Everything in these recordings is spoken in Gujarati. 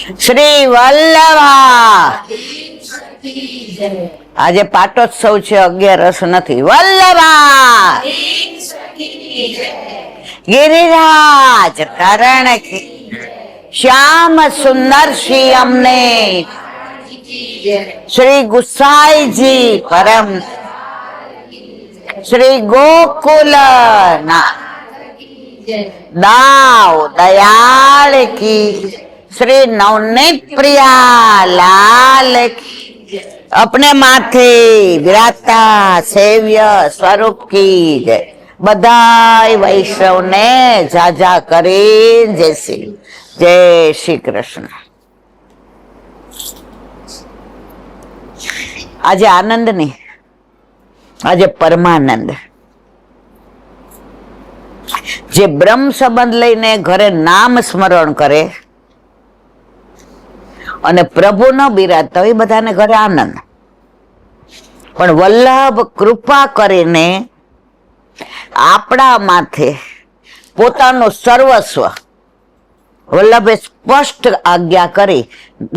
શ્રી વલ્લભા. આજે પાટોત્સવ છે, 11 નથી. વલ્લભા ગિરિરાજ કરણ કી, શ્યામ સુંદર શ્રી અમને શ્રી ગુસાઈજી પરમ, શ્રી ગોકુલ દાવ દયાળ કી, શ્રી નવનીત પ્રિયા લાલ કી, अपने माथे विराजता सेव्य स्वरूप की जय. बधाई वैष्णव ने जाजा करे जय श्री कृष्ण. आज आनंद नहीं, आज परमानंद. जे ब्रह्म संबंध लईने घरे नाम स्मरण करे અને પ્રભુ ન બિરાજતા હોય, બધાને ઘરે આનંદ. પણ વલ્લભ કૃપા કરીને આપણા માથે પોતાનું સર્વસ્વ, વલ્લભે સ્પષ્ટ આજ્ઞા કરી,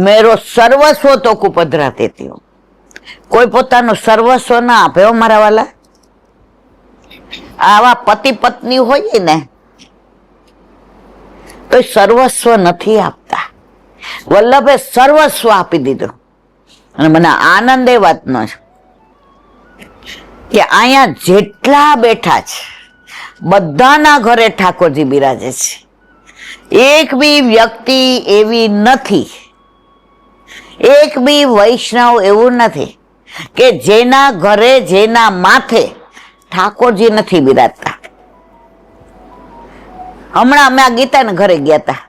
મેરો સર્વસ્વ તો કુપધરા દેતી હો. કોઈ પોતાનું સર્વસ્વ ના આપે હો મારા વાલા. આવા પતિ પત્ની હોય ને તો સર્વસ્વ નથી આપતા. વલ્લભે સર્વસ્વ આપી દીધું. અને મને આનંદ એ વાતનો છે કે અહીંયા જેટલા બેઠા છે બધાના ઘરે ઠાકોરજી બિરાજે છે. એક બી વ્યક્તિ એવી નથી, એક બી વૈષ્ણવ એવું નથી કે જેના ઘરે, જેના માથે ઠાકોરજી નથી બિરાજતા. હમણાં અમે આ ગીતાને ઘરે ગયા હતા,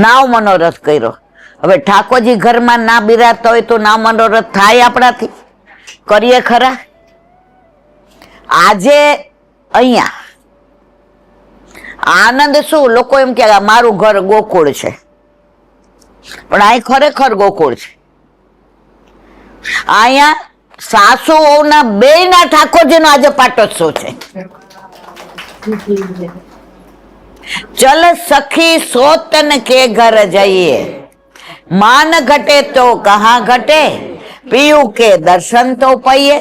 નાવ મનોરથ કર્યો. હવે ઠાકોરજી ઘરમાં ના બિરાજતા હોય તો નાવ મનોરથ થાય આપણાથી? કરીએ ખરા? આજે અહીંયા આનંદ શું, લોકો એમ કે મારું ઘર ગોકુળ છે, પણ અહીં ખરેખર ગોકુળ છે. અહીંયા સાસુ વહુના બેયના ઠાકોરજીનો આજે પાટોત્સવ છે. चल सखी सोतन के घर जाइए, मान घटे तो कहाँ घटे, पीयू के दर्शन तो पाइए.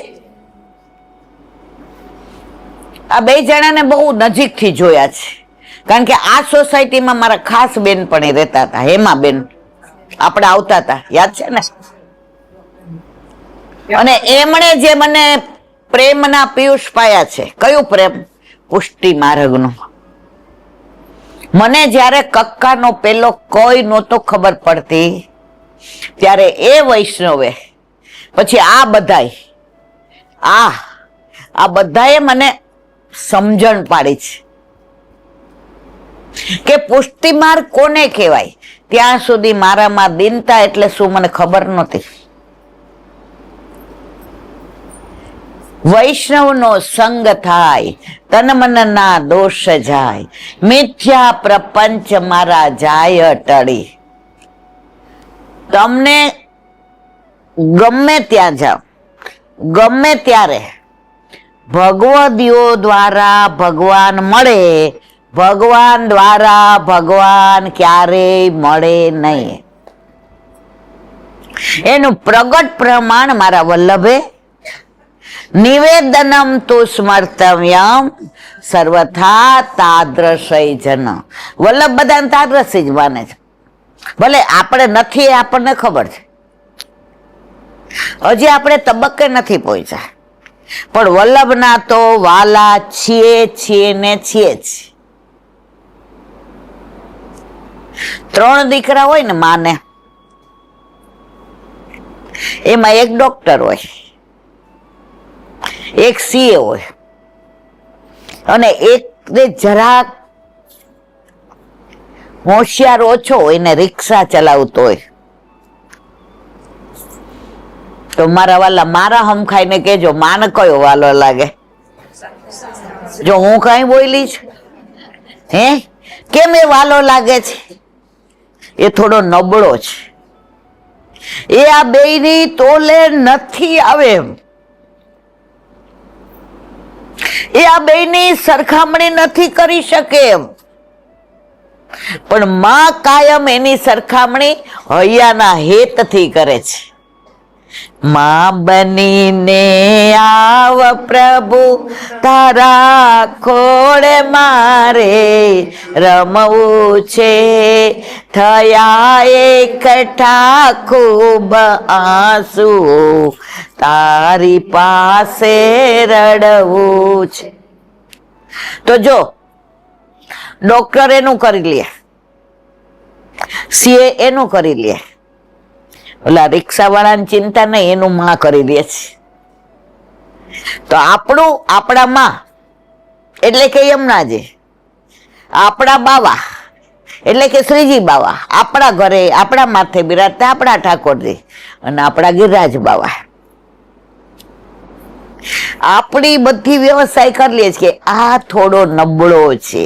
આ બે જણાને બહુ નજીકથી જોયા છે, કારણ કે આ સોસાયટીમાં મારા ખાસ બેનપણી રહેતા હતા. હેમા બેન, આપણે આવતા હતા, યાદ છે ને? અને એમણે જે મને પ્રેમના પિયુષ પાયા છે. કયું પ્રેમ? પુષ્ટિ માર્ગનું. મને જયારે કક્કાનો પેલો કોઈ નહોતો ખબર પડતી, ત્યારે એ વૈષ્ણવે, પછી આ બધાએ મને સમજણ પાડી છે કે પુષ્ટિ માર્ગ કોને કહેવાય. ત્યાં સુધી મારામાં દીનતા એટલે શું મને ખબર નહોતી. વૈષ્ણવનો સંગ થાય, તન મન ના દોષ જાય, મિથ્યા પ્રપંચ મારા જાય ટળી. તમને ગમે ત્યાં જાઓ, ગમે ત્યારે ભગવદીઓ દ્વારા ભગવાન મળે, ભગવાન દ્વારા ભગવાન ક્યારેય મળે નહીં. એનું પ્રગટ પ્રમાણ મારા વલ્લભે નિવેદનમ તુ સ્મર્તવ્યમ સર્વથા તાદ્રશય જન. વલ્લભ બધાને તાદ્રશી જ માને છે. ભલે આપણે નથી, આપણને ખબર છે, હજી આપણે તબક્કે નથી પહોંચ્યા, પણ વલ્લભના તો વાલા છીએ ને છીએ જ. 3 દીકરા હોય ને માને, એમાં એક ડોક્ટર હોય, એક સીએ હોય, અને એક જરાક હોશિયાર ઓછો હોય ને રિક્ષા ચલાવતો હોય. તો મારા વાલા, મારા હમ ખાઈને કેજો, માને કયો વાલો લાગે? જો હું કઈ બોલી છું, હે કેમ એ વાલો લાગે છે? એ થોડો નબળો છે, એ આ બેયની તોલે નથી આવે એમ. એ આ બેયની સરખામણી નથી કરી શકે એમ. પણ માં કાયમ એની સરખામણી હૈયાના હેતથી કરે છે. માં બનીને આવ પ્રભુ તારા ખોળે મારે રમવું છે, થયા એકઠા ખૂબ આંસુ તારી પાસે રડવું છે. તો જો ડોક્ટર એનું કરી લે, સીએ એનું કરી લે, ઓલા રિક્ષા વાળાની ચિંતા નહીં, એનું માં કરી દે છે. તો આપણા માં એટલે કે યમુનાજી, આપણા બાવા એટલે કે શ્રીજી બાવા, આપણા ઘરે આપણા માથે બિરાજતા આપણા ઠાકોરજી અને આપણા ગિરિરાજ બાવા. આપણી બધી વ્યવસ્થા કરી લે છે કે આ થોડો નબળો છે.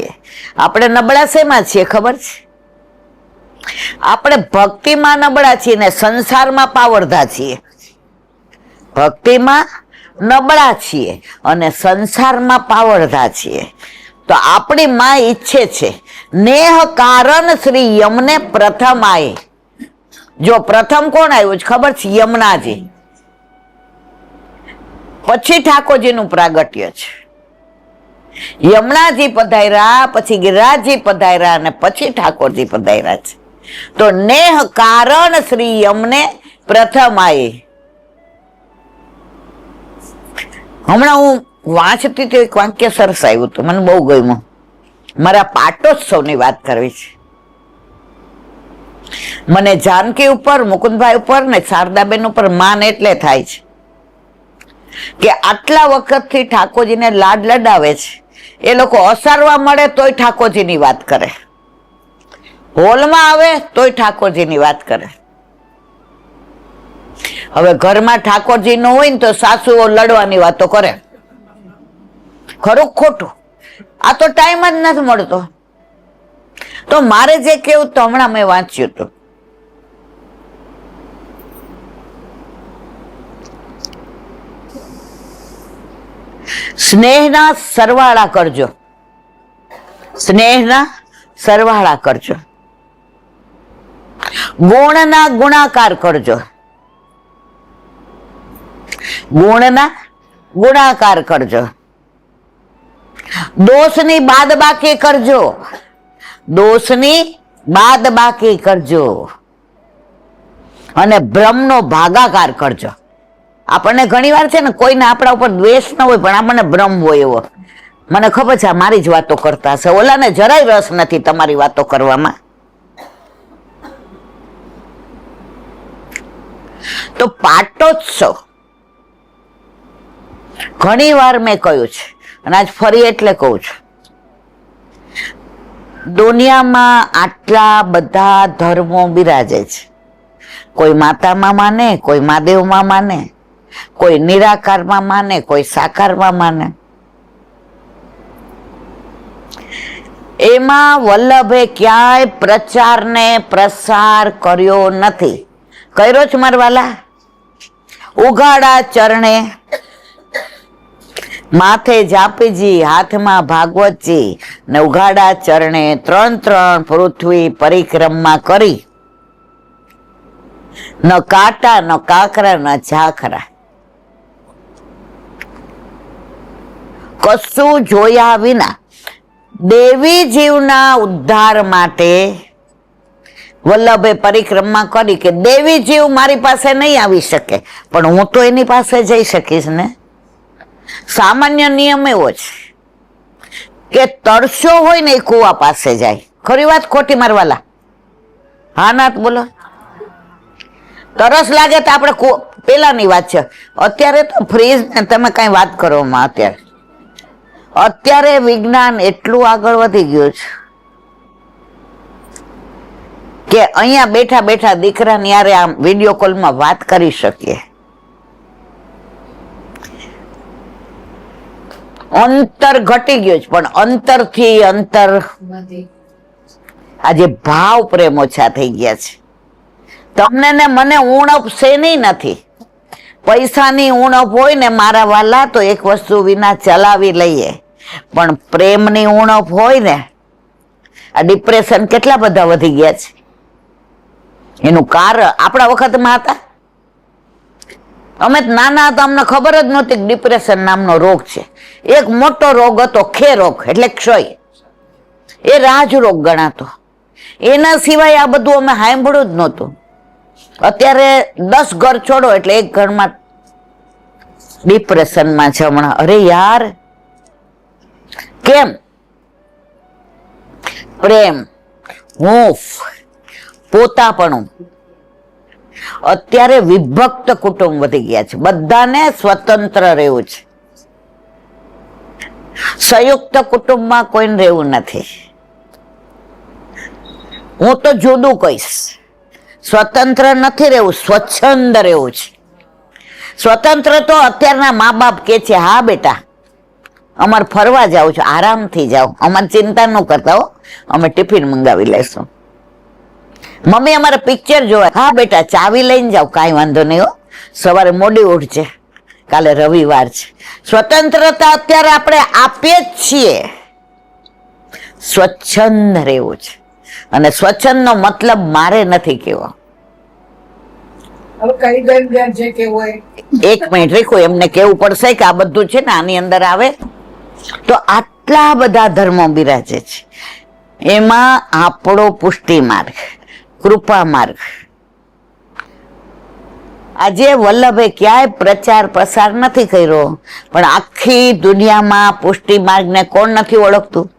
આપણે નબળા શેમાં છીએ ખબર છે? આપણે ભક્તિમાં નબળા છીએ ને સંસારમાં પાવરધા છીએ. ભક્તિમાં નબળા છીએ અને સંસારમાં પાવરધા છીએ. તો આપણી માં ઈચ્છે છે નેહ કારણ શ્રી યમને પ્રથમ આય. જો પ્રથમ કોણ આવ્યું છે ખબર છે? યમુનાજી. પછી ઠાકોરજીનું પ્રાગટ્ય છે. યમુનાજી પધાર્યા, પછી ગિરિરાજજી પધાર્યા અને પછી ઠાકોરજી પધાર્યા છે. તો નેહ કારણ શ્રી યમને પ્રથમ આય. હમણાં હું વાંચતી તો એક વાક્ય સરસ આવ્યું હતું, મને બહુ ગમ્યું. મારા પાટોત્સવની વાત કરવી છે. મને જાનકી ઉપર, મુકુંદભાઈ ઉપર ને શારદાબેન ઉપર માન એટલે થાય છે કે આટલા વખતથી ઠાકોરજીને લાડ લડાવે છે. એ લોકો અસારવા મળે તોય ઠાકોરજીની વાત કરે, હોલમાં આવે તોય ઠાકોરજીની વાત કરે. હવે ઘરમાં ઠાકોરજી ન હોય ને તો સાસુઓ લડવાની વાતો કરે. ખરું ખોટું? આ તો ટાઈમ જ નથી મળતો. તો મારે જે કેવું તો હમણાં મેં વાંચ્યું હતું, સ્નેહના સરવાળા કરજો, સ્નેહના સરવાળા કરજો, ગુણના ગુણાકાર કરજો, ગુણના ગુણાકાર કરજો, દોષની બાદબાકી કરજો, દોષની બાદબાકી કરજો અને ભ્રમનો ભાગાકાર કરજો. આપણને ઘણી વાર છે ને કોઈને આપણા ઉપર દ્વેષ ન હોય પણ આપણને ભ્રમ હોય એવો. મને ખબર છે આ મારી જ વાતો કરતા હશે, ઓલાને જરાય રસ નથી તમારી વાતો કરવામાં. તો પાટોત્સવ ઘણી વાર મેં કહ્યું છે અને આજ ફરી એટલે કહું છું, દુનિયામાં આટલા બધા ધર્મો બિરાજે છે. કોઈ માતામાં માને, કોઈ મહાદેવમાં માને, કોઈ નિરાકારમાં માને, કોઈ સાકારમાં માને. એમાં વલ્લભે ક્યાંય પ્રચાર ને પ્રસાર કર્યો નથી. કર્યો છે મારવાલા? ઉઘાડા ચરણે માથે જાપીજી, હાથમાં ભાગવતજી ને ઉઘાડા ચરણે 3 પૃથ્વી પરિક્રમા કરી. ન કાંટા, ન કાંકરા, ન ઝાખરા, કશું જોયા વિના દેવી જીવના ઉદ્ધાર માટે વલ્લભે પરિક્રમા કરી કે દેવી જીવ મારી પાસે નહીં આવી શકે પણ હું તો એની પાસે જઈ શકીશ ને. સામાન્ય નિયમ એવો છે કે તરસો હોય ને એ કુવા પાસે જાય. ખરી વાત ખોટી મારવાલા? હા ના બોલો. તરસ લાગે તો આપણે પેલાની વાત છે. અત્યારે તો ફ્રીજ ને તમે કઈ વાત કરો માં. અત્યારે વિજ્ઞાન એટલું આગળ વધી ગયું છે કે અહીંયા બેઠા બેઠા દીકરાની યારે આમ વિડીયો કોલમાં વાત કરી શકીએ. અંતર ઘટી ગયું છે પણ અંતરથી અંતર આજે ભાવ પ્રેમ ઓછા થઈ ગયા છે. તમને ને મને ઉણપ શેની નથી. પૈસાની ઉણપ હોય ને મારા વાલા તો એક વસ્તુ વિના ચલાવી લઈએ, પણ પ્રેમની ઉણપ હોય ને આ ડિપ્રેશન કેટલા બધા વધી ગયા છે. એનું કારણ આપણા વખતમાં હતા, અમે નાના હતા, અમને ખબર જ નહોતી કે ડિપ્રેશન નામનો રોગ છે. એક મોટો રોગ હતો ક્ષય રોગ, એટલે ક્ષય, એ રાજ રોગ ગણાતો. એના સિવાય આ બધું અમે સાંભળ્યું જ નહોતું. અત્યારે 10 ઘર છોડો એટલે એક ઘરમાં ડિપ્રેશનમાં છે હમણાં. અરે યાર, કેમ? પ્રેમ, હૂંફ, પોતાપણું. અત્યારે વિભક્ત કુટુંબ વધી ગયા છે, બધાને સ્વતંત્ર રહેવું છે. સંયુક્ત કુટુંબમાં કોઈને રહેવું નથી. હું તો જુદું કહીશ, સ્વતંત્ર નથી રહેવું, સ્વચ્છંદ રહેવું છે. સ્વતંત્ર તો અત્યારના મા બાપ કે છે, હા બેટા અમારે ફરવા જાવ છો, આરામથી જાઓ, અમારે ચિંતા ન કરતા હો, અમે ટિફિન મંગાવી લેશું. મમ્મી અમારે પિક્ચર જોવા, હા બેટા ચાવી લઈને જાઓ, કાંઈ વાંધો નહીં હો, સવારે મોડી ઉઠજે, કાલે રવિવાર છે. સ્વતંત્રતા અત્યારે આપણે આપીએ જ છીએ. સ્વચ્છંદ રહેવું છે, અને સ્વચ્છંદ નો મતલબ મારે નથી કેવો. એક મિનિટ રીખો, એમને કેવું પડશે કે આ બધું છે ને આની અંદર આવે. તો આટલા બધા ધર્મો બિરાજે છે, એમાં આપણો પુષ્ટિ માર્ગ, કૃપા માર્ગ. આજે વલ્લભે ક્યાંય પ્રચાર પ્રસાર નથી કર્યો, પણ આખી દુનિયામાં પુષ્ટિ માર્ગને કોણ નથી ઓળખતું?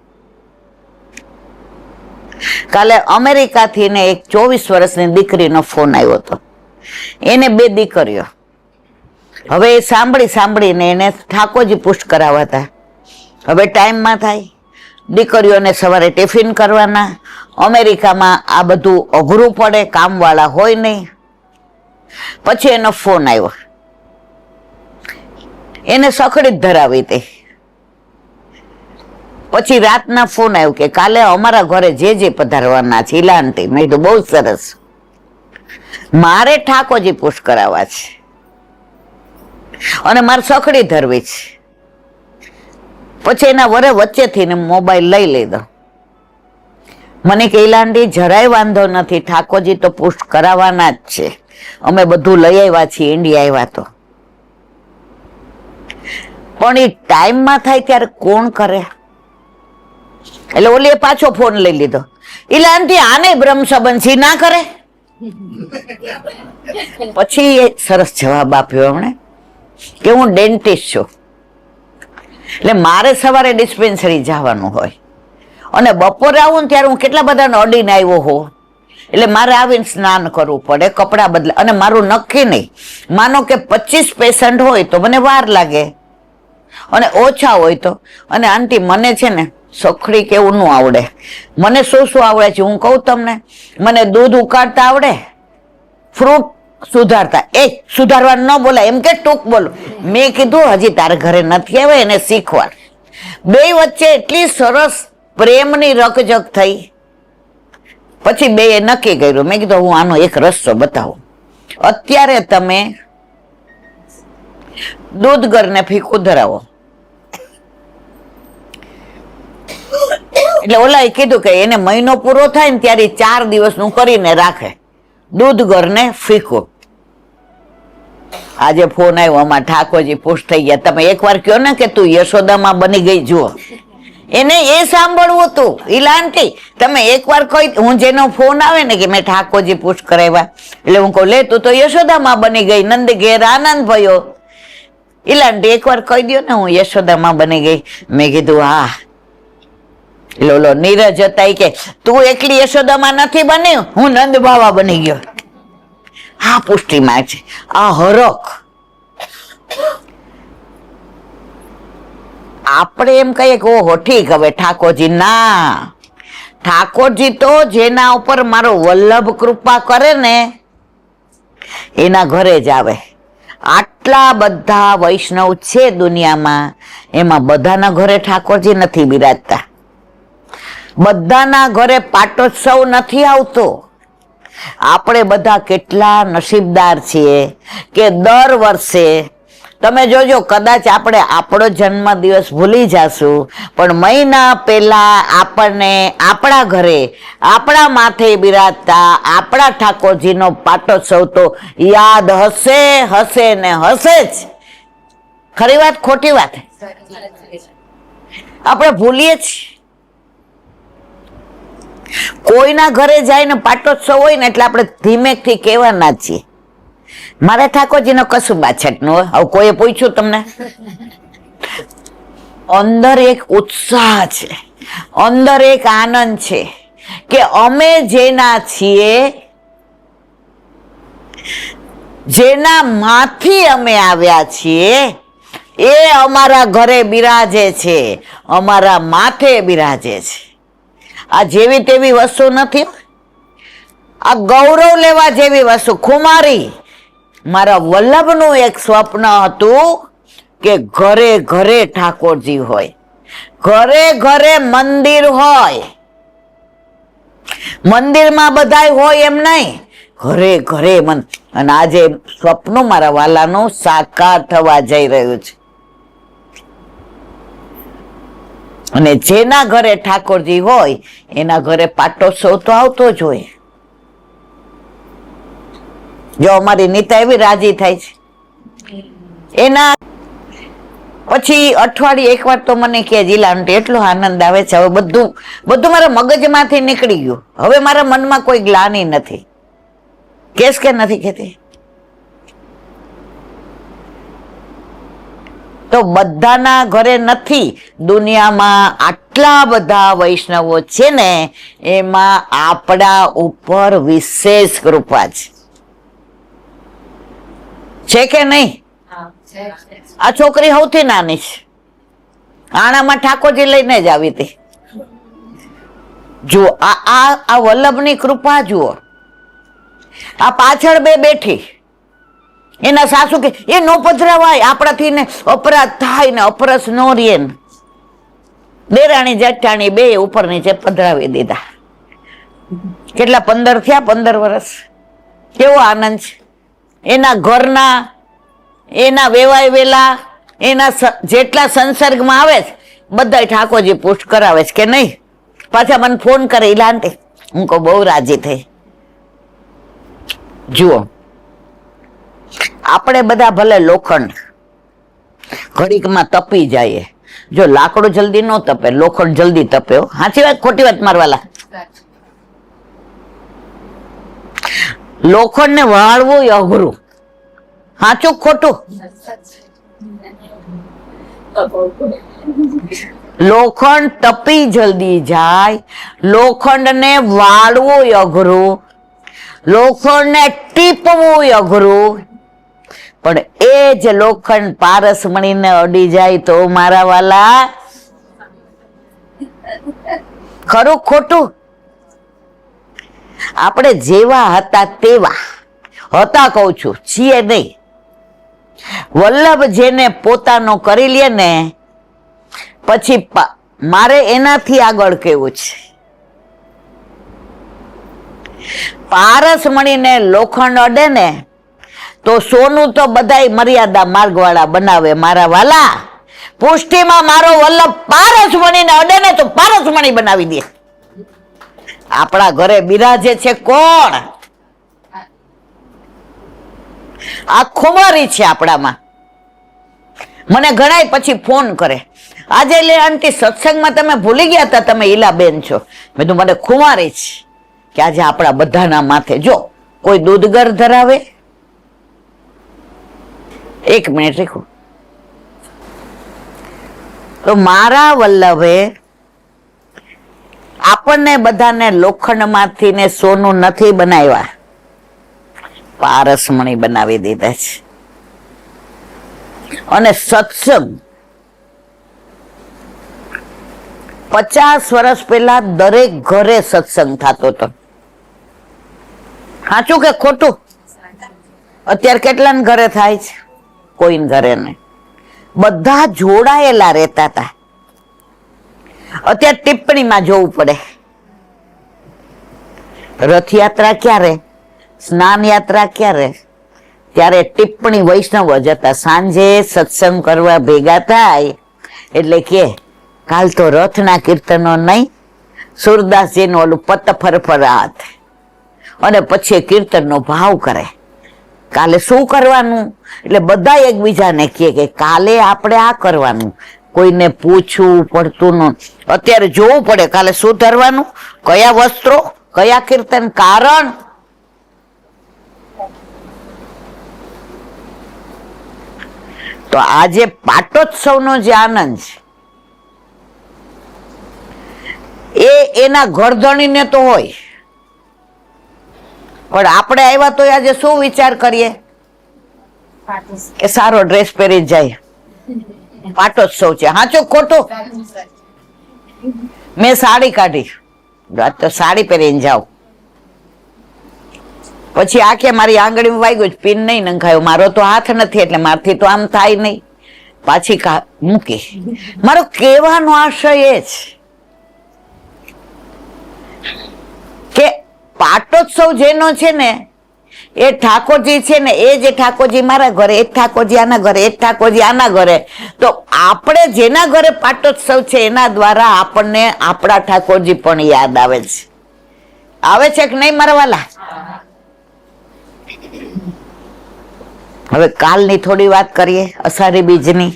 કાલે અમેરિકાથી ને એક 24 વર્ષની દીકરીનો ફોન આવ્યો હતો. એને 2 દીકરીઓ. હવે એ સાંભળીને એને ઠાકોરજી પુષ્ટ કરાવવા હતા. હવે ટાઈમમાં થાય, દીકરીઓને સવારે ટિફિન કરવાના. અમેરિકામાં આ બધું અઘરું પડે, કામવાળા હોય નહીં. પછી એનો ફોન આવ્યો, એને સખડી જ ધરાવી હતી. પછી રાતના ફોન આવ્યો કે કાલે અમારા ઘરે જે પધારવાના છે ઈલાનથી. મેં કીધું બહુ સરસ, મારે ઠાકોરજી પુષ્ટ કરાવવા છે અને મારે સખડી ધરવી છે. પછી એના વચ્ચેથી ને મોબાઈલ લઈ લીધો. મને કે ઈલાંડી જરાય વાંધો નથી, ઠાકોરજી તો પુષ્ટ કરાવવાના જ છે, અમે બધું લઈ આવ્યા છીએ, ઇન્ડિયા આવ્યા તો. પણ એ ટાઈમમાં થાય ત્યારે કોણ કરે? એટલે ઓલી પાછો ફોન લઈ લીધો. ઈલાંડી આને બ્રહ્મ સંબંધ છે, ના કરે. પછી સરસ જવાબ આપ્યો એમણે કે હું ડેન્ટિસ્ટ છું, એટલે મારે સવારે ડિસ્પેન્સરી જવાનું હોય અને બપોરે આવું ને ત્યારે હું કેટલા બધાને અડીને આવ્યો હોઉં, એટલે મારે આવીને સ્નાન કરવું પડે, કપડાં બદલા. અને મારું નક્કી નહીં, માનો કે 25 પેશન્ટ હોય તો મને વાર લાગે અને ઓછા હોય તો. અને આંટી મને છે ને સખડી કેવું ન આવડે, મને શું આવડે છે હું કહું તમને. મને દૂધ ઉકાળતા આવડે, ફ્રૂટ સુધારતા. સુધારવા ન બોલાય, એમ કે ટૂંક બોલું. મેં કીધું હજી તારે ઘરે નથી આવે, એને શીખવાડ. 2 વચ્ચે એટલી સરસ પ્રેમની રકજક થઈ. પછી 2 નક્કી કર્યું, મેં કીધું હું આનો એક રસ્તો બતાવું. અત્યારે તમે દૂધ ઘરને ફીકું ધરાવો. એટલે ઓલાએ કીધું કે એને મહિનો પૂરો થાય ને ત્યારે 4 દિવસનું કરીને રાખે, દૂધ ઘરને ફીકું. આજે ફોન આવ્યો, આમાં ઠાકોરજી પુષ્ટ થઈ ગયા. તમે એકવાર કહો ને કે તું યશોદામાં બની ગઈ, જુઓ. એને એ સાંભળવું હતું. ઈલાંટી તમે એકવાર કહી, હું જેનો ફોન આવે ને કે મેં ઠાકોરજી પુષ્ટ કરાવ્યા, એટલે હું કહું લે તું તો યશોદામાં બની ગઈ, નંદ ઘેર આનંદ ભયો. ઈલાંટી એકવાર કહી દો ને હું યશોદામાં બની ગઈ. મેં કીધું હા. લોલો નીરજ હતા કે તું એકલી યશોદામાં નથી બની, હું નંદ બાવા બની ગયો. આ પુષ્ટિમાં છે, આ હરખ. આપણે એમ કહીએ કે ઓહો ઠીક, હવે ઠાકોરજી ના. ઠાકોરજી તો જેના ઉપર મારો વલ્લભ કૃપા કરે ને એના ઘરે જ આવે. આટલા બધા વૈષ્ણવ છે દુનિયામાં, એમાં બધાના ઘરે ઠાકોરજી નથી બિરાજતા. બધાના ઘરે પાટોત્સવ નથી આવતો. આપણે બધા કેટલા નસીબદાર છીએ કે દર વર્ષે તમે જોજો, કદાચ આપણે આપણો જન્મ દિવસ ભૂલી જાશું, પણ મહિના પહેલા આપણને આપણા ઘરે આપણા માથે બિરાજતા આપણા ઠાકોરજીનો પાટોત્સવ તો યાદ હશે હશે ને હશે જ. ખરી વાત ખોટી વાત? આપણે ભૂલીએ છીએ. કોઈના ઘરે જઈને પાટોત્સવ હોય ને એટલે આપણે ધીમેકથી કહેવાના છીએ, મારે ઠાકોરજીનો કશું બાછટ ન હોય. હવે કોઈએ પૂછ્યું તમને? અંદર એક ઉત્સાહ છે, અંદર એક આનંદ છે કે અમે જેના છીએ, જેના માંથી અમે આવ્યા છીએ, એ અમારા ઘરે બિરાજે છે, અમારા માથે બિરાજે છે. આ જેવી તેવી વસ્તુ નથી, આ ગૌરવ લેવા જેવી વસ્તુ. ખુમારી, મારા વલ્લભનું એક સ્વપ્ન હતું કે ઘરે ઘરે ઠાકોરજી હોય, ઘરે ઘરે મંદિર હોય. મંદિરમાં બધાય હોય એમ નહીં, ઘરે ઘરે અને આજે સ્વપ્ન મારા વાલાનું સાકાર થવા જઈ રહ્યું છે. અને જેના ઘરે ઠાકોરજી હોય એના ઘરે પાટોત્સવ તો આવતો જ હોય. જો અમારી નીતા એવી રાજી થાય છે. એના પછી અઠવાડિયે એક વાર તો મને કે જીલા આંટી એટલો આનંદ આવે છે, હવે બધું મારા મગજમાંથી નીકળી ગયું, હવે મારા મનમાં કોઈ ગ્લાની નથી. કેસ કે નથી કેતી? તો બધાના ઘરે નથી. દુનિયામાં આટલા બધા વૈષ્ણવો છે ને, એમાં આપણા ઉપર વિશેષ કૃપા છે કે નહીં? આ છોકરી સૌથી નાની છે, આણામાં ઠાકોરજી લઈને જ આવી હતી. જુઓ આ વલ્લભની કૃપા જુઓ. આ પાછળ બે બેઠી, એના સાસુ કે એ નો પધરાવાય, આપણાથી ને અપરાધ થાય ને અપરસ નો રે. દેરાણી જેઠાણી બે ઉપર નીચે પધરાવી દીધા. કેટલા 15 થયા? 15 વર્ષ. કેવો આનંદ છે. એના ઘરના, એના વેવાય વેલા, એના જેટલા સંસર્ગમાં આવે છે બધા ઠાકોરજી પુષ્ટ કરાવે છે કે નહીં? પાછા મને ફોન કરે, ઈલાંટી હું કહું બહુ રાજી થઈ. જુઓ, આપણે બધા ભલે લોખંડ ઘડીકમાં તપી જાય, જો લાકડું જલ્દી ન તપે, લોખંડ જલ્દી તપે. સાચી વાત ખોટી વાત મારવાલા? લોખંડ ને વાળવું અઘરું. સાચું ખોટું? લોખંડ તપી જલ્દી જાય, લોખંડ ને વાળવું અઘરું, લોખંડ ને ટીપવું અઘરું. પણ એ જ લોખંડ પારસમણીને અડી જાય તો મારા વાલા, ખરું ખોટું? આપણે જેવા હતા તેવા હતા, કઉ છું, છીએ નહીં. વલ્લભ જેને પોતાનો કરી લે ને, પછી મારે એનાથી આગળ કેવું છે. પારસમણીને લોખંડ અડે ને તો સોનું તો બધાય મર્યાદા માર્ગવાળા બનાવે મારા વાલા. પુષ્ટિમાં મારો વલ્લભ પારસમણીને અડે ને તો પારસમણી બનાવી દે. આપણા ઘરે બિરાજે છે કોણ? આ ખુમારી છે આપણામાં. મને ઘણાય પછી ફોન કરે, આજે લે આંટી સત્સંગમાં તમે ભૂલી ગયા હતા, તમે ઈલાબેન છો. મેં તો મને ખુમારી છે કે આજે આપણા બધાના માથે. જો કોઈ દૂધગર ધરાવે, એક મિનિટ રેખો, તો મારા વલ્લભે આપણને બધાને લોખંડમાંથી ને સોનું નથી બનાવ્યા, પારસમણી બનાવી દીધા છે. અને સત્સંગ 50 વર્ષ પહેલા દરેક ઘરે સત્સંગ થતો હતો. સાચું કે ખોટું? અત્યારે કેટલાને ઘરે થાય છે? કોઈને ઘરે નહીં. બધા જોડાયેલા રહેતા હતા. અત્યારે ટિપ્પણીમાં જોવું પડે. રથયાત્રા ક્યારે, સ્નાન યાત્રા ક્યારે, ત્યારે ટિપ્પણી વૈષ્ણવ જ હતા. સાંજે સત્સંગ કરવા ભેગા થાય એટલે કે કાલ તો રથના કીર્તનો નહીં, સુરદાસજીનું ઓલું પત ફરફરાત, અને પછી કીર્તનનો ભાવ કરે. કાલે શું કરવાનું? એટલે બધા એકબીજાને કહે કે કાલે આપણે આ કરવાનું. કોઈને પૂછવું પડતું નથી. અત્યારે જોવું પડે કાલે શું ધરવાનું, કયા વસ્ત્રો, કયા કીર્તન. કારણ તો આજે પાટોત્સવનો જે આનંદ છે એ એના ઘરધણીને તો હોય, પણ આપણે આવ્યા તો આજે શું વિચાર કરીએ કે સારો ડ્રેસ પહેરી જાય, પાટોત્સવ છે. હાચું ખોટું? મેં સાડી કાઢી, તો સાડી પહેરીને જાઉં. પછી આખે મારી આંગળીમાં વાગ્યું, પિન નહીં નંખાયો. મારો તો હાથ નથી એટલે મારથી તો આમ થાય નહીં. પાછી મૂકી. મારો કહેવાનો આશય એ છે કે પાટોત્સવ જેનો છે ને એ ઠાકોરજી છે ને, એ જે ઠાકોરજી મારા ઘરે, એ ઠાકોરજી આના ઘરે, એ ઠાકોરજી આના ઘરે. તો આપણે જેના ઘરે પાટોત્સવ છે એના દ્વારા આપણને આપણા ઠાકોરજી પણ યાદ આવે છે. આવે છે કે નહીં મારા વાલા? હવે કાલની થોડી વાત કરીએ, અષાઢી બીજની.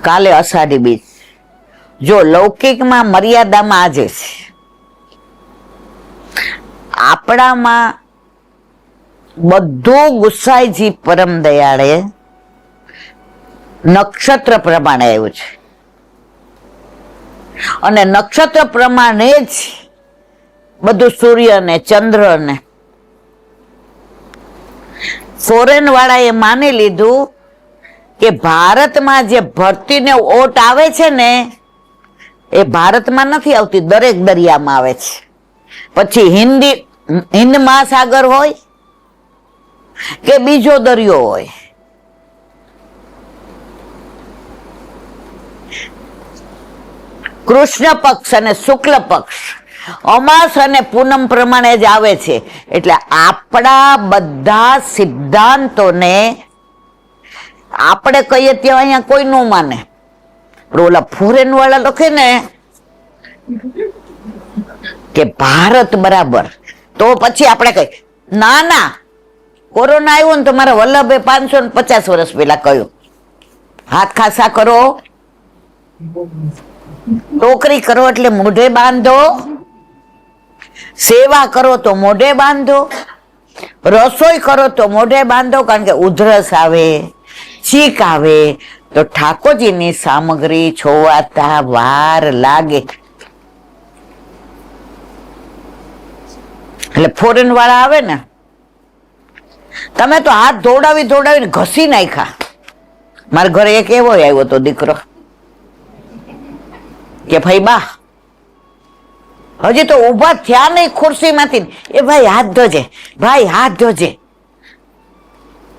કાલે અષાઢી બીજ. જો લૌકિકમાં મર્યાદામાં આજે છે, આપણામાં બધું ગુસાઈજી પરમ દયાળે નક્ષત્ર પ્રમાણે આવ્યું છે, અને નક્ષત્ર પ્રમાણે જ બધું સૂર્ય ને ચંદ્ર ને. ફોરેન વાળાએ માની લીધું કે ભારતમાં જે ભરતીને ઓટ આવે છે ને એ ભારતમાં નથી આવતી, દરેક દરિયામાં આવે છે. પછી હિન્દ મહાસાગર હોય કે બીજો દરિયો હોય, કૃષ્ણ પક્ષ અને શુક્લ પક્ષ, અમાસ અને પૂનમ પ્રમાણે જ આવે છે. એટલે આપણા બધા સિદ્ધાંતોને આપણે કહીએ ત્યાં અહીંયા કોઈ ન માને. ઓલા ફોરેન વાળા લખે ને કે ભારત બરાબર, તો પછી આપણે કહીએ ના ના, કોરોના આવ્યો ને તો મારા વલ્લભે 550 વર્ષ પહેલા કહ્યું, હાથ ખાસા કરો, ટોકરી કરો એટલે મોઢે બાંધો, સેવા કરો તો મોઢે બાંધો, રસોઈ કરો તો મોઢે બાંધો. કારણ કે ઉધરસ આવે, છીક આવે તો ઠાકોરજીની સામગ્રી છોવાતા વાર લાગે. એટલે ફોરેન વાળા આવે ને, તમે તો હાથ ધોડાવીને ઘસી નાખ્યા. મારા ઘરે એક એવો આવ્યો તો દીકરો કે ભાઈ બા હજી તો ઉભા થયા નહીં ખુરશીમાંથી, એ ભાઈ હાથ ધોજે, ભાઈ હાથ ધોજે.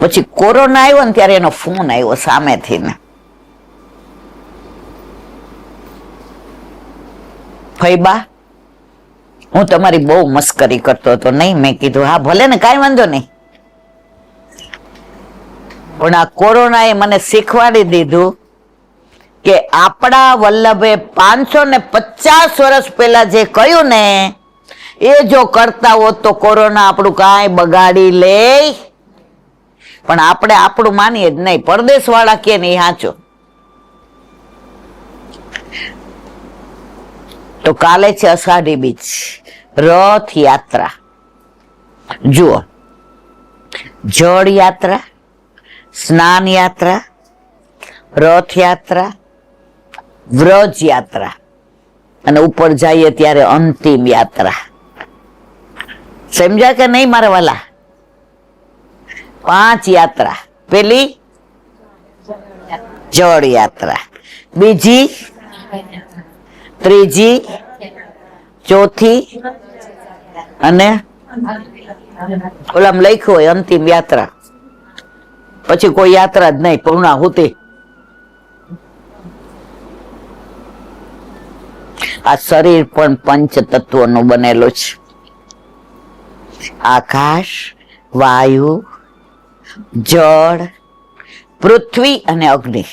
પછી કોરોના આવ્યો ને ત્યારે એનો ફોન આવ્યો સામેથી ને, ભાઈ બા હું તમારી બહુ મસ્કરી કરતો હતો. નહીં, મેં કીધું હા ભલે ને, કાંઈ વાંધો નહીં. પણ આ કોરોનાએ મને શીખવાડી દીધું કે આપણા વલ્લભે 550 વર્ષ પહેલા જે કહ્યું ને એ જો કરતા હોત તો કોરોના આપણું કાંઈ બગાડી લે. પણ આપણે આપણું માનીએ જ નહીં, પરદેશ વાળા કે નહીં સાચો. તો કાલે છે અષાઢી બીજ, રથયાત્રા. જુઓ, જળ યાત્રા, સ્નાન યાત્રા, રથયાત્રા, વ્રજ યાત્રા, અને ઉપર જઈએ ત્યારે અંતિમ યાત્રા. સમજ્યા કે નહીં મારા વાલા? 5 યાત્રા. પેલી જળ યાત્રા, બીજી, ત્રીજી, ચોથી, અને ઓલામ લખ્યું હોય અંતિમ યાત્રા. પછી કોઈ યાત્રા જ નહીં, પૂર્ણાહુતિ. આ શરીર પણ 5 તત્વોનું બનેલું છે. આકાશ, વાયુ, જળ, પૃથ્વી અને અગ્નિ.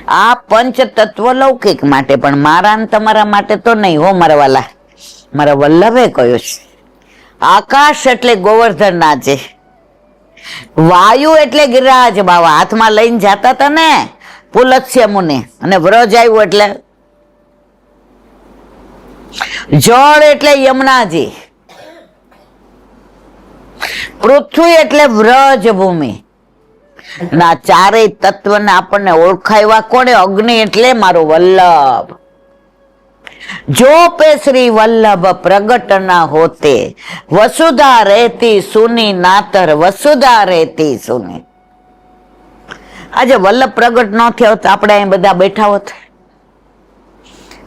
આ પંચ તત્વ લૌકિક માટે, પણ મારા ને તમારા માટે તો નહીં હો મારા વાલા. મારા વલ્લભે કહ્યું છે આકાશ એટલે ગોવર્ધન નાચે, વાયુ એટલે ગિરિરાજ બાવા હાથમાં લઈને જતા હતા ને પુલત્સ્ય મુનિ, અને વ્રજ આવ્યું એટલે જળ એટલે યમુનાજી, પૃથ્વી એટલે વ્રજ ભૂમિ. ના ચારેય તત્વને આપણને ઓળખાવ્યા કોને? અગ્નિ એટલે મારો વલ્લભ. જો પે શ્રી વલ્લભ પ્રગટ ના હોતે, વસુધા રહેતી સુની નાતર વસુધા રહેતી સુની. આજે વલ્લભ પ્રગટ ન થયો તો આપણે અહીં બધા બેઠા હોત.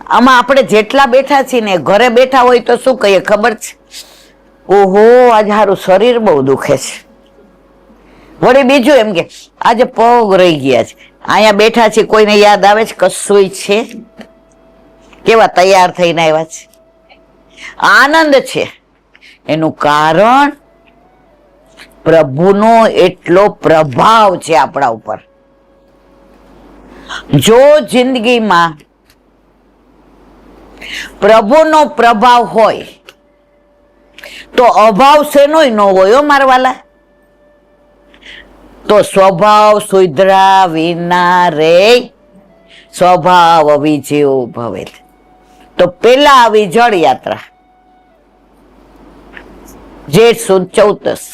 આમાં આપણે જેટલા બેઠા છીએ ને ઘરે બેઠા હોય તો શું કહીએ ખબર છે? ઓહો આજે હારું શરીર બહુ દુખે છે. વળી બીજું એમ કે આજે પગ રહી ગયા છે. અહીંયા બેઠા છે કોઈને યાદ આવે છે કશું છે? કેવા તૈયાર થઈને આવ્યા છે, આનંદ છે. એનું કારણ પ્રભુનો એટલો પ્રભાવ છે આપણા ઉપર. જો જિંદગીમાં પ્રભુનો પ્રભાવ હોય તો અભાવ શેનોય ન હોય મારા વાલા. તો સ્વભાવ સુધરા વિના રે સ્વભાવ વિજયો ભવે. તો પેલા આવી જળ યાત્રા, જેઠ સુદ 14,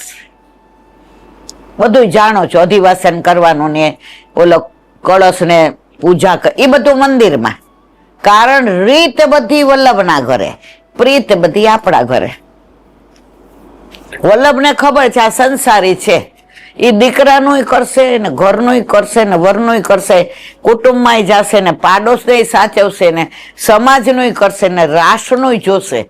બધું જાણો છો. અધિવાસન કરવાનું ને ઓલો કળશ ને પૂજા એ બધું મંદિરમાં. કારણ રીત બધી વલ્લભના ઘરે, પ્રીત બધી આપણા ઘરે. વલ્લભને ખબર છે આ સંસારી છે, એ દીકરાનું કરશે ને ઘરનું કરશે ને વરનું કરશે, કુટુંબમાં જશે ને પાડોશને સાચવશે ને સમાજનું કરશે ને રાષ્ટ્રનું જોશે,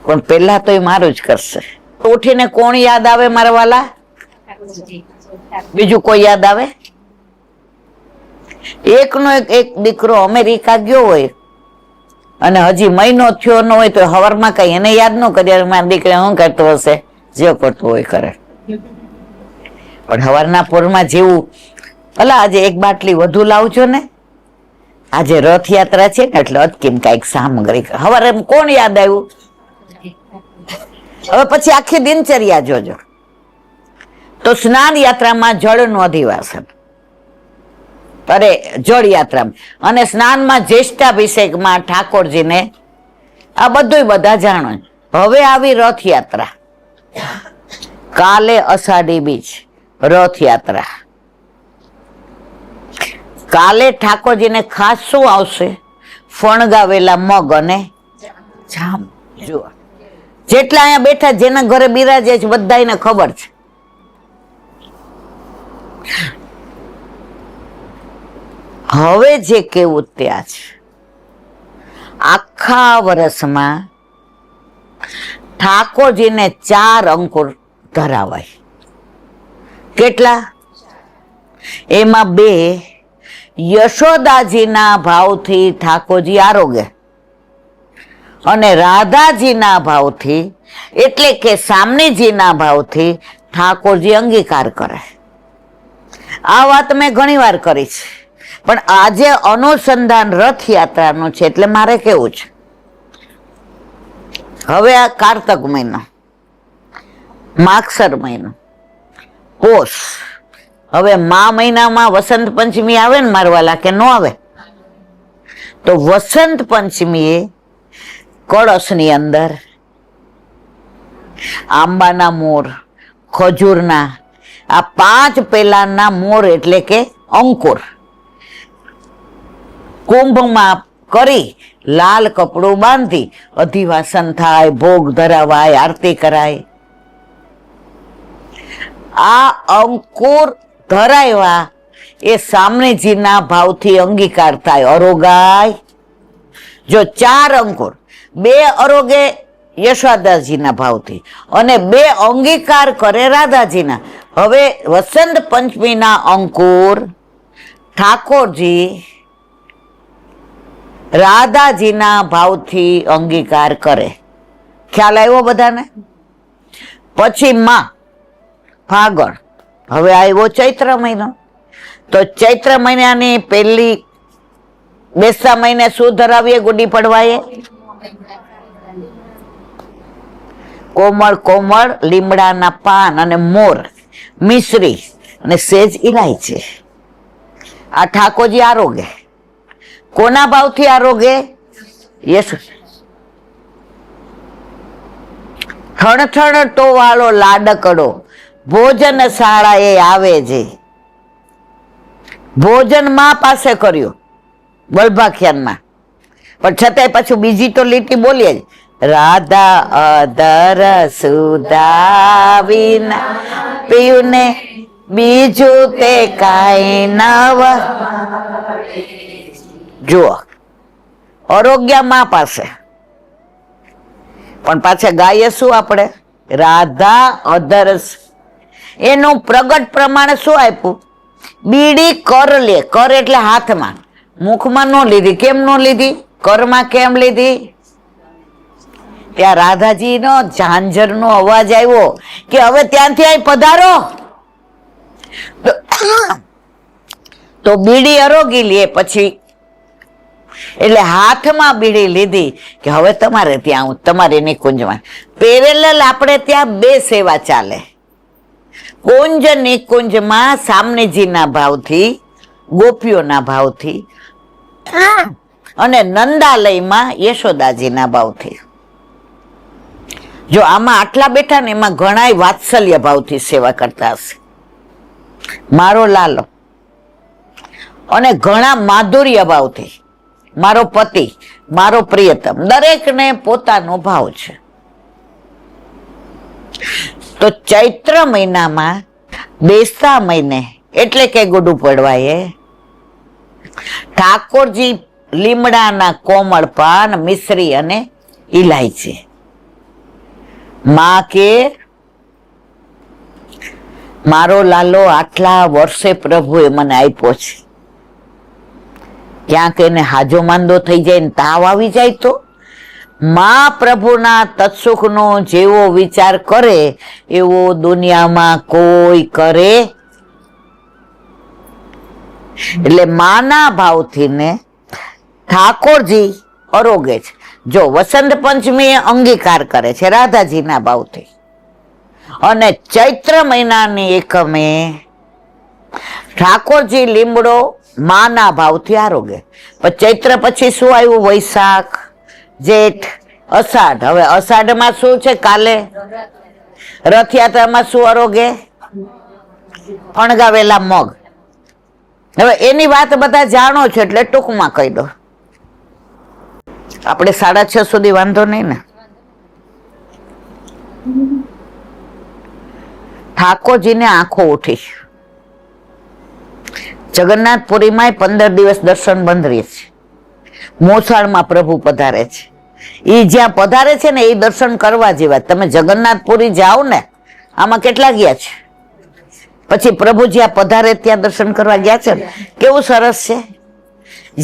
પણ પેલા તો એ મારું જ કરશે. ઉઠીને કોણ યાદ આવે મારા વાલા? બીજું કોઈ યાદ આવે? એકનો એક દીકરો અમેરિકા ગયો હોય અને હજી મહિનો થયો ન હોય તો હવારમાં કઈ એને યાદ ન કરીએ મારા દીકરા શું કરતો હશે, જે કરતો હોય કરે. પણ હવારના પોરમાં જેવું ભલા આજે એક બાટલી વધુ લાવજો ને, આજે રથયાત્રા છે ને એટલે અટકીને કઈક સામગ્રી. હવારે કોણ યાદ આવ્યું? હવે પછી આખી દિનચર્યા જોજો. તો સ્નાન યાત્રામાં જળનું અધિવાસન, અરે જળ યાત્રામાં, અને સ્નાનમાં જ્યેષ્ઠાભિષેકમાં ઠાકોરજીને, આ બધું બધા જાણો. હવે આવી રથયાત્રા, કાલે અષાઢી બીજ રથયાત્રા. કાલે ઠાકોરજીને ખાસ શું આવશે? ફણગાવેલા મગ અને જામ. જુઓ જેટલા અહીંયા બેઠા જેના ઘરે બિરાજે છે બધાને ખબર છે. હવે જે કેવું ત્યાં છે, આખા વર્ષમાં ઠાકોરજીને 4 અંકુર ધરાવાય. કેટલા? એમાં 2 યશોદાજીના ભાવથી ઠાકોરજી આરોગે, અને રાધાજીના ભાવથી એટલે કે સામનેજીના ભાવથી ઠાકોરજી અંગીકાર કરે. આ વાત મેં ઘણી વાર કરી છે, પણ આજે અનુસંધાન રથયાત્રાનું છે એટલે મારે કેવું છે. હવે આ કારતક મહિનો, માગસર મહિનો, પોષ, હવે મા મહિનામાં વસંત પંચમી આવે ને મારવાલા કે ન આવે? તો વસંત પંચમીએ કળશની અંદર આંબાના મોર, ખજૂરના આ 5 પેલાના મોર એટલે કે અંકુર કુંભમાં કરી લાલ કપડું બાંધી અધિવાસન થાય, ભોગ ધરાવાય, આરતી કરાય. આ અંકુર ધરાવ્યા એ સામનેજીના ભાવથી અંગીકાર થાય, અરોગાય. જો 4 અંકુર, 2 અરોગે યશોદાજીના ભાવથી અને 2 અંગીકાર કરે રાધાજીના. હવે વસંત પંચમીના અંકુર ઠાકોરજી રાધાજીના ભાવથી અંગીકાર કરે. ખ્યાલ આવ્યો બધાને? પછી માં ફાગણ, હવે આવ્યો ચૈત્ર મહિનો. તો ચૈત્ર મહિનાની પહેલી બેસતા મહિને શું ધરાવીએ ગુડી પડવાએ? કોમળ કોમળ લીમડાના પાન અને મોર, મિશ્રી અને સેજ ઇલાયચી. આ ઠાકોરજી આરોગે. કોના ભાવથી આરોગે? યસ. થણથણતો વાળો લાડકડો ભોજન શાળાએ આવે છે. ભોજન માં પાસે કર્યું વલ્ભાખ્યાનમાં, પણ છતાંય પાછું બીજી તો લીટી બોલીએ જ, રાધા અધર સુધા વિના પીયું ને બીજું તે કાંઈ નવ. જુઓ, આરોગ્ય માં પાસે, પણ પાછા ગાય શું આપણે? રાધા અધર. એનું પ્રગટ પ્રમાણે શું આપ્યું? બીડી કર લે. કર એટલે હાથમાં, મુખમાં ન લીધી. કેમ ન લીધી? કરમાં કેમ લીધી? ત્યાં રાધાજી નો ઝાંઝર નો અવાજ આવ્યો કે હવે ત્યાંથી અહીં પધારો. તો બીડી અરોગી લે. પછી એટલે હાથમાં બીડી લીધી કે હવે તમારે ત્યાં આવું, તમારે નિકુંજમાં. પેરેલલ આપણે ત્યાં બે સેવા ચાલે. કુંજ નિકુંજમાં સામનેજીના ભાવથી, ગોપીઓના ભાવથી, અને નંદાલયમાં યશોદાજીના ભાવથી. જો આમાં આટલા બેઠા ને એમાં ઘણા વાત્સલ્ય ભાવથી સેવા કરતા હશે, મારો લાલો. અને ઘણા માધુર્ય ભાવથી, મારો પતિ, મારો પ્રિયતમ. દરેકને પોતાનો ભાવ છે. તો ચૈત્ર મહિનામાં બેસતા મહિને એટલે કે ગુડું પડવાએ ઠાકોરજી લીમડાના કોમળ પાન, મિશ્રી અને ઇલાયચી. માં કે મારો લાલો આટલા વર્ષે પ્રભુએ મને આપ્યો છે. ક્યાંક એને હાજો માંદો થઈ જાય ને તાવ આવી જાય તો માં પ્રભુના તત્સુખનો જેવો વિચાર કરે એવો દુનિયામાં કોઈ કરે. એટલે માના ભાવથી ને ઠાકોરજી અરોગે છે. જો વસંત પંચમી એ અંગીકાર કરે છે રાધાજીના ભાવથી, અને ચૈત્ર મહિનાની એકમે ઠાકોરજી લીમડો માના ભાવથી આરોગે. પણ ચૈત્ર પછી શું આવ્યું? વૈશાખ, જેઠ, અષાઢ. હવે અષાઢમાં શું છે? કાલે રથયાત્રામાં શું આરોગે? ફણગાવેલા મગ. હવે એની વાત બધા જાણો છો એટલે ટૂંકમાં કહી દો. આપણે 6:30 સુધી વાંધો નહીં ને? ઠાકોરજીને આંખો ઉઠી. જગન્નાથપુરીમાં 15 દિવસ દર્શન બંધ રહે છે. મોસાળમાં પ્રભુ પધારે છે. એ જ્યાં પધારે છે ને એ દર્શન કરવા જેવા. તમે જગન્નાથપુરી જાઓ ને, આમાં કેટલા ગયા છે? પછી પ્રભુ જ્યાં પધારે ત્યાં દર્શન કરવા ગયા છે ને, કેવું સરસ છે.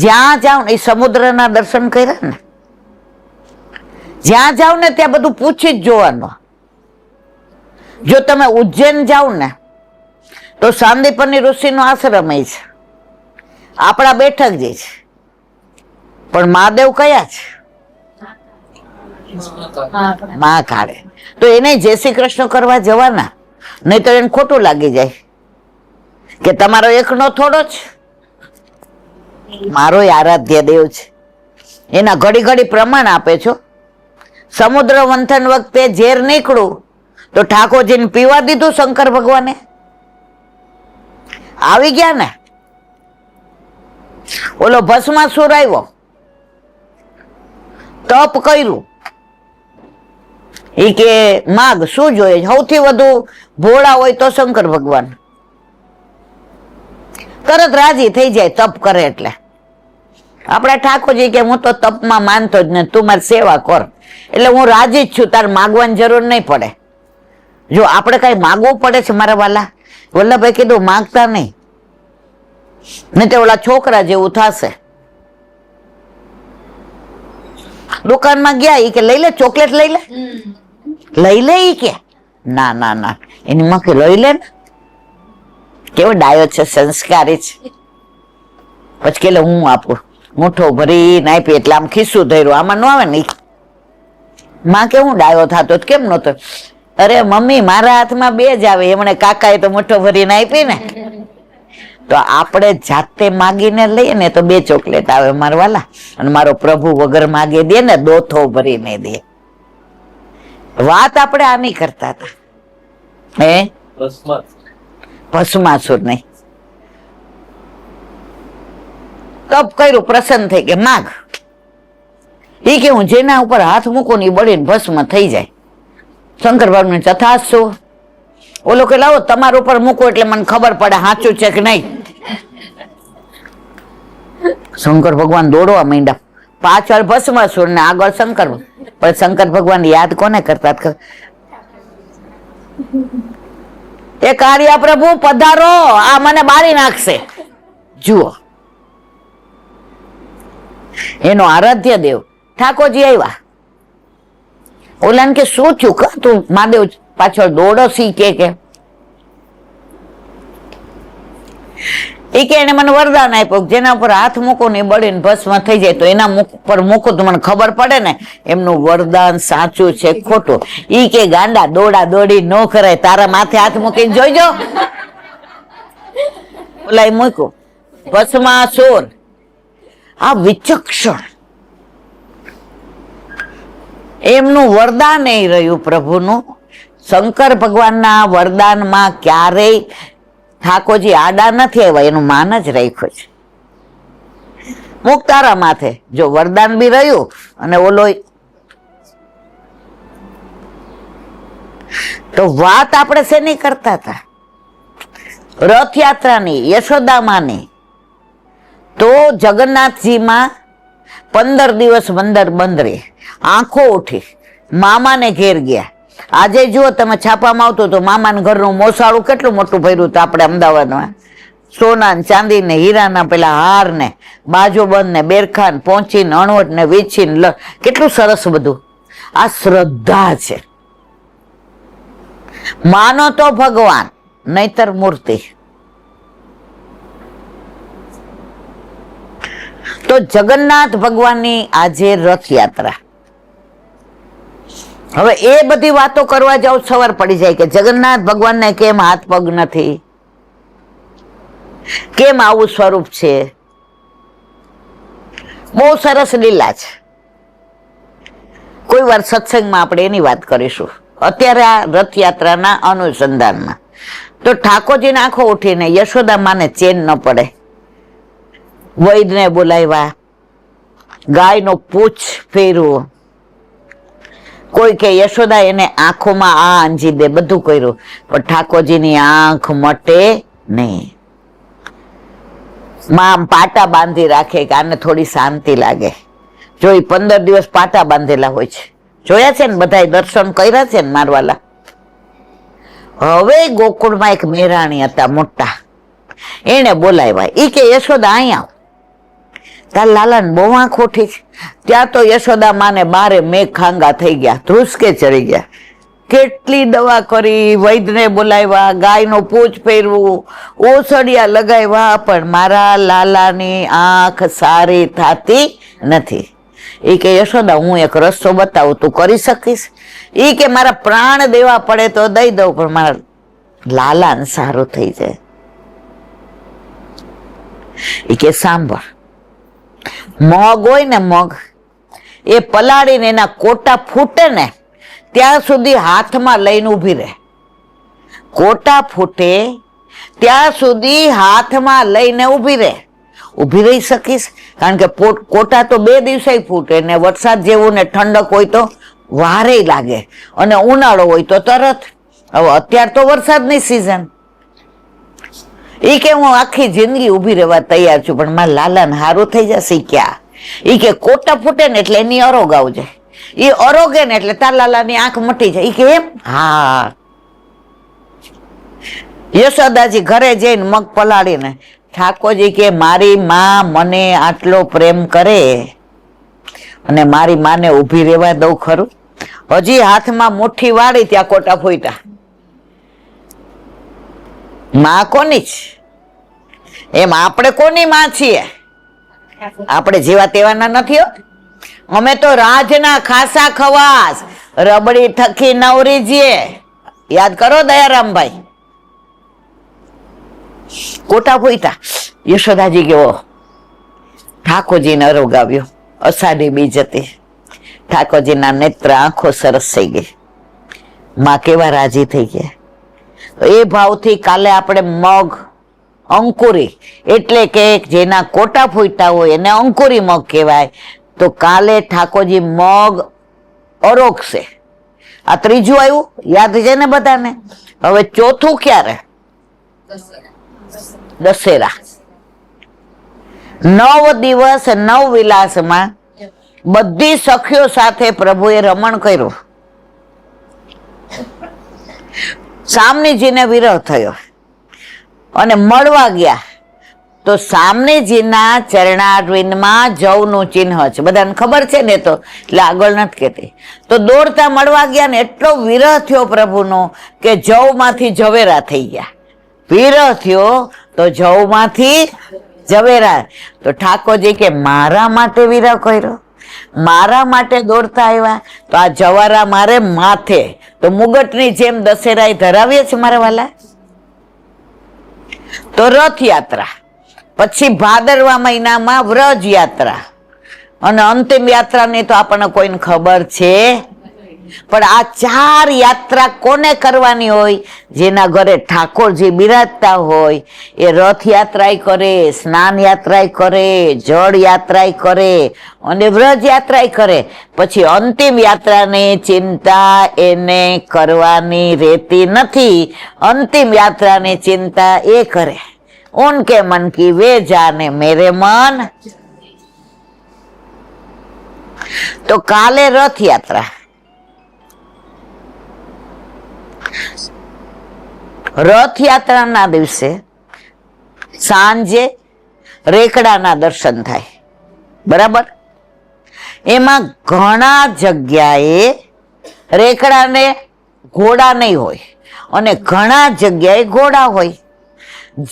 જ્યાં જાઓ ને એ સમુદ્રના દર્શન કર્યા ને, જ્યાં જાઓ ને ત્યાં બધું પૂછી જ જોવાનું. જો તમે ઉજ્જૈન જાઓ ને તો સાંદીપની ઋષિનો આશ્રમ છે, આપણા બેઠકજી છે, પણ મહાદેવ કયા છે? મહાકાળે. તો એને જય શ્રી કૃષ્ણ કરવા જવાના, નહીં તો એને ખોટું લાગી જાય કે તમારો એકનો થોડો જ. મારો આરાધ્ય દેવ છે. એના ઘડી ઘડી પ્રમાણ આપે છો. સમુદ્ર મંથન વખતે ઝેર નીકળું તો ઠાકોરજીને પીવા દીધું શંકર ભગવાને? આવી ગયા ને. ઓલો ભસ્માસુર આવ્યો, તપ કર્યું. એ કે માગ શું જોઈએ? સૌથી વધુ ભોળા હોય તો શંકર ભગવાન. તરત રાજી થઈ જાય તપ કરે એટલે. આપણા ઠાકોરજી કે હું તો તપમાં માનતો જ ને, તું મારી સેવા કર એટલે હું રાજી જ છું, તાર માગવાની જરૂર નહીં પડે. જો આપણે કઈ માગવું પડે છે મારા વાલા, વલ્લભભાઈ કીધું માગતા નહીં, નહીં તો ઓલા છોકરા જેવું થશે. દુકાનમાં ગયા ઈ કે લઈ લે ચોકલેટ લઈ લે ઈ કે ના ના ના એની માં કે લઈ લે ને, કેવો ડાયો છે, સંસ્કારી છે. પછી કે હું આપું, મુઠ્ઠો ભરીને આપી એટલે આમ ખિસ્સું ધર્યું, આમાં ન આવે ને. માં કે હું ડાયો થતો કેમ નતો? અરે મમ્મી મારા હાથમાં બે જ આવે, એમણે કાકાએ તો મુઠ્ઠો ભરીને આપી ને. તો આપણે જાતે માગીને લઈએ ને તો બે ચોકલેટ આવે મારા વાલા, અને મારો પ્રભુ વગર માગે દે ને દોથો ભરીને દે. વાત આપણે આની કરતા હતા, હે ભસ્માસુર નહીં. તપ કર્યું, પ્રસન્ન થઈ કે માગ. એ કે હું જેના ઉપર હાથ મૂકું ને એ બળીને ભસ્મ થઈ જાય. શંકર ભગવાન તથાસ્તુ. ઓલો કે લાવો તમારા ઉપર મૂકો એટલે મને ખબર પડે સાચું છે કે નહીં. શંકર ભગવાન દોડવા માંડ્યા, પાછળ ભસ્માસુર ને આગળ શંકર. પણ શંકર ભગવાન યાદ કોને કરતા? એ કાર્ય પ્રભુ પધારો, આ મને બાળી નાખશે. જુઓ એનો આરાધ્ય દેવ ઠાકોરજી આવ્યા. ઓલાને કે શું થયું કા તું મહાદેવ પાછળ દોડો સી કે એને મને વરદાન આપ્યું, જેના ઉપર હાથ મૂકો ને બળીને ભસ્મ થઈ જાય, તો એના મુખ પર મૂકો તો મને ખબર પડે ને એમનું વરદાન સાચું છે ખોટું. ઈ કે ગાંડા દોડા દોડી ન કરાય, તારા માથે હાથ મૂકીને જોઈજો. ઓલા મૂક્યું ભસ્માસુર. આ વિચક્ષણ એમનું વરદાન એ રહ્યું પ્રભુનું. શંકર ભગવાનના વરદાનમાં ક્યારેય ઠાકોરજી આડા નથી આવ્યા, એનું માન જ રાખ્યું છે. મુક તારા માથે, જો વરદાન બી રહ્યું અને ઓલો. તો વાત આપણે શેની કરતા હતા? રથયાત્રાની, યશોદામાની. તો જગન્નાથજીમાં 15 દિવસ બંધ રહે, આંખો ઉઠી, મામાને ઘેર ગયા. આજે જુઓ તમે છાપામાં આવતું તો મામાના ઘરનું મોસાળું કેટલું મોટું ભર્યું હતું આપણે અમદાવાદમાં. સોના ચાંદી ને હીરાના પેલા હાર ને બાજુબંધ ને બેરખાન પહોંચીને અણવટ ને વીછીને કેટલું સરસ બધું. આ શ્રદ્ધા છે. માનો તો ભગવાન, નહીતર મૂર્તિ. તો જગન્નાથ ભગવાનની આજે રથયાત્રા. હવે એ બધી વાતો કરવા જાવ સવાર પડી જાય કે જગન્નાથ ભગવાનને કેમ હાથ પગ નથી, કેમ આવું સ્વરૂપ છે. બહુ સરસ લીલા છે. કોઈ વાર સત્સંગમાં આપણે એની વાત કરીશું. અત્યારે આ રથયાત્રાના અનુસંધાનમાં તો ઠાકોરજીને આંખો ઉઠીને યશોદામાને ચેન ન પડે. વૈદને બોલાવ્યા, ગાયનો પૂછ ફેરવો. કોઈ કે યશોદા એને આંખોમાં આ આંજી દે, બધું કર્યું, પણ ઠાકોરજીની આંખ મટે નહીં. માં પાટા બાંધી રાખે કે આને થોડી શાંતિ લાગે. જો 15 દિવસ પાટા બાંધેલા હોય છે, જોયા છે ને, બધા દર્શન કર્યા છે ને મારવાલા. હવે ગોકુળમાં એક મેરાણી હતા મોટા, એને બોલાવ્યા. ઈ કે યશોદા અહીંયા તાર લાલાને બહુ આંખ ઉઠી છે. ત્યાં તો યશોદા માને બારે મેઘ ખાંગા થઈ ગયા, ધ્રુસકે ચડી ગયા. કેટલી દવા કરી, વૈદ્યને બોલાવ્યા, ગાયનો પૂછ ફેરવું, ઓસડિયા લગાવ્યા, પણ મારા લાલાની આંખ સારી થતી નથી. એ કે યશોદા હું એક રસ્તો બતાવું, તું કરી શકીશ? એ કે મારા પ્રાણ દેવા પડે તો દઈ દઉં, પણ મારા લાલાને સારું થઈ જાય. એ કે સાંભળ, મગ હોય ને મગ, એ પલાળીને એના કોટા ફૂટે ને ત્યાં સુધી હાથમાં લઈને ઊભી રહે. કોટા ફૂટે ત્યાં સુધી હાથમાં લઈને ઊભી રહે. ઊભી રહી શકીશ? કારણ કે કોટા તો 2 દિવસે ફૂટે ને વરસાદ જેવું ને ઠંડક હોય તો વારે લાગે, અને ઉનાળો હોય તો તરત. હવે અત્યારે તો વરસાદની સિઝન. એ કે હું આખી જિંદગી ઊભી રહેવા તૈયાર છું, પણ મારા લાલાને હારું થઈ જશે. ક્યાં? એ કે કોટા ફૂટે ને એટલે એની અરોગ આવજે, એ અરોગે ને એટલે તાર લાલાની આંખ મટી જાય. એ કે એમ? હા. યશોદાજી ઘરે જઈને મગ પલાળીને ઠાકોરજી કે મારી માં મને આટલો પ્રેમ કરે, અને મારી માને ઊભી રહેવા દઉં ખરું? હજી હાથમાં મુઠ્ઠી વાળી ત્યાં કોટા ફૂટ્યા. માં કોની છે? એમ આપણે કોની માં છીએ? આપણે જેવા તેવાના નથી હો. અમે તો રાજના ખાસા ખવાસ, રબડી થકી નવરીજીએ. યાદ કરો દયારામભાઈ, કોટા ફૂટ્યા. યશોદાજી કેવો ઠાકોરજીને અરોગાવ્યો. અષાઢી બીજ હતી, ઠાકોરજીના નેત્ર આંખો સરસ થઈ ગઈ. માં કેવા રાજી થઈ ગયા. એ ભાવથી કાલે આપણે મગ અંકુરી, એટલે કે જેના કોટા ફૂટ્યા હોય એને અંકુરી મગ કહેવાય. તો કાલે ઠાકોરજી મગ અરોગશે. આ ત્રીજું આવ્યું, યાદ છે ને બધાને? હવે ચોથું ક્યારે? દશેરા. 9 દિવસ 9 વિલાસમાં બધી સખીઓ સાથે પ્રભુએ રમણ કર્યું. સામનેજીને વિરહ થયો અને મળવા ગયા તો સામનેજીના ચરણારવિંદમાં જવનું ચિહ્ન છે. બધાને ખબર છે ને, તો એટલે આગળ નથી કહેતી. તો દોડતા મળવા ગયા ને એટલો વિરહ થયો પ્રભુનો કે જવમાંથી ઝવેરા થઈ ગયા. વિરહ થયો તો જવમાંથી ઝવેરા. તો ઠાકોરજી કે મારા માટે વિરહ કર્યો, મારા માટે દોડતા આવ્યા, તો આ જવારા મારે માથે. તો મુગટની જેમ દશેરાએ ધરાવીએ છે મારા વાલા. તો રથયાત્રા પછી ભાદરવા મહિનામાં વ્રજ યાત્રા અને અંતિમ યાત્રાની તો આપણને કોઈને ખબર છે. પણ આ 4 યાત્રા કોને કરવાની હોય? જેના ઘરે ઠાકોરજી બિરાજતા હોય એ રથયાત્રાય કરે, સ્નાન યાત્રાય કરે, જળ યાત્રાય કરે અને વ્રજ યાત્રાય કરે. પછી અંતિમ યાત્રાની ચિંતા એને કરવાની રહેતી નથી. અંતિમ યાત્રાની ચિંતા એ કરે. ઉનકે મન કી વે જાને મેરે મન. તો કાલે રથયાત્રા. રથયાત્રાના દિવસે સાંજે રેકડાના દર્શન થાય, બરાબર? એમાં ઘણા જગ્યાએ રેકડાને ઘોડા નહીં હોય અને ઘણા જગ્યાએ ઘોડા હોય.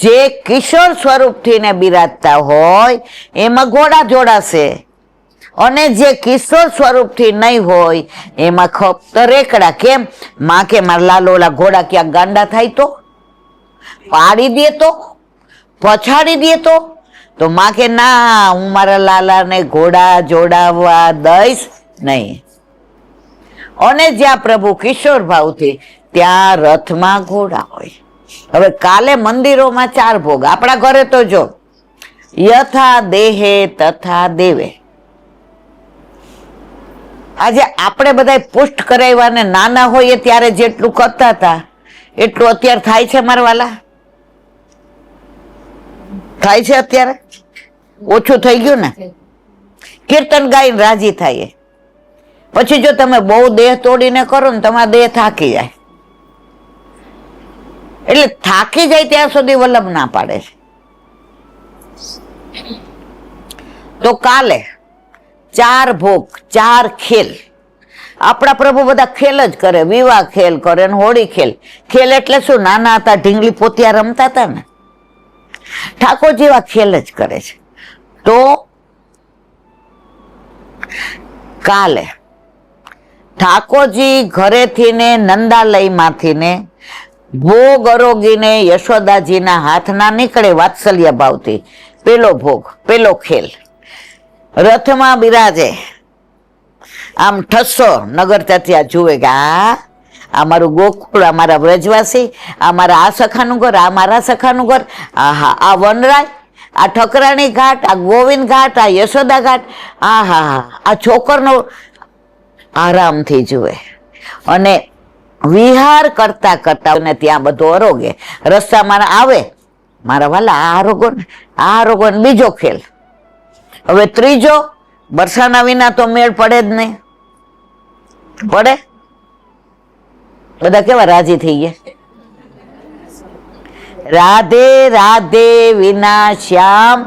જે કિશોર સ્વરૂપથી ને બિરાજતા હોય એમાં ઘોડા જોડાશે અને જે કિશોર સ્વરૂપથી નહીં હોય એમાં ફક્ત રેકડા. કેમ? માં કે મારા લાલો ઓલા ઘોડા ક્યાંક ગાંડા થાય તો પાડી દે, તો પછાડી દે તો માં કે ના, હું મારા લાલાને ઘોડા જોડાવવા દઈશ નહીં. અને જ્યાં પ્રભુ કિશોર ભાવથી ત્યાં રથમાં ઘોડા હોય. હવે કાલે મંદિરોમાં 4 ભોગ. આપણા ઘરે તો જો યથા દેહે તથા દેવે. આજે આપણે બધા પુષ્ટ કરાવ્યા ને નાના હોઈએ ત્યારે જેટલું કરતા હતા એટલું અત્યારે થાય છે મારા વાલા? થાય છે અત્યારે? ઓછું થઈ ગયું ને. કીર્તન ગાઈને રાજી થાય. પછી જો તમે બહુ દેહ તોડીને કરો ને તમારા દેહ થાકી જાય. એટલે થાકી જાય ત્યાં સુધી વલ્લભ ના પાડે છે. તો કાલે 4 ભોગ, 4 ખેલ. આપણા પ્રભુ બધા ખેલ જ કરે. વિવાહ ખેલ કરે ને હોળી ખેલ. ખેલ એટલે શું? નાના હતા ઢીંગલી પોતિયા રમતા હતા ને, ઠાકોર જેવા ખેલ જ કરે છે. તો કાલે ઠાકોરજી ઘરેથી ને નંદાલયમાંથી ને ભોગ અરોગીને યશોદાજીના હાથના નીકળે વાત્સલ્ય ભાવથી. પેલો ભોગ, પેલો ખેલ. રથમાં બિરાજે, આમ ઠસ્સો નગર ચર્ચા જુએ કે આ મારું ગોકુળ, આ મારા વ્રજવાસી, આ મારા આ સખાનું ઘર, આ મારા સખાનું ઘર, આહા આ વનરાય, આ ઠકરાણી ઘાટ, આ ગોવિંદ ઘાટ, આ યશોદા ઘાટ, આહા આ છોકરનો આરામથી જુએ. અને વિહાર કરતા કરતા ત્યાં બધો અરોગે. રસ્તામાં આવે મારા વાલા આ આરોગો ને, આ આરોગો ને. બીજો ખેલ. હવે ત્રીજો, બરસાના વિના તો મેળ પડે જ નહીં. પડે? બધા કેવા રાજી થઈ ગયા. રાધે રાધે વિના શ્યામ.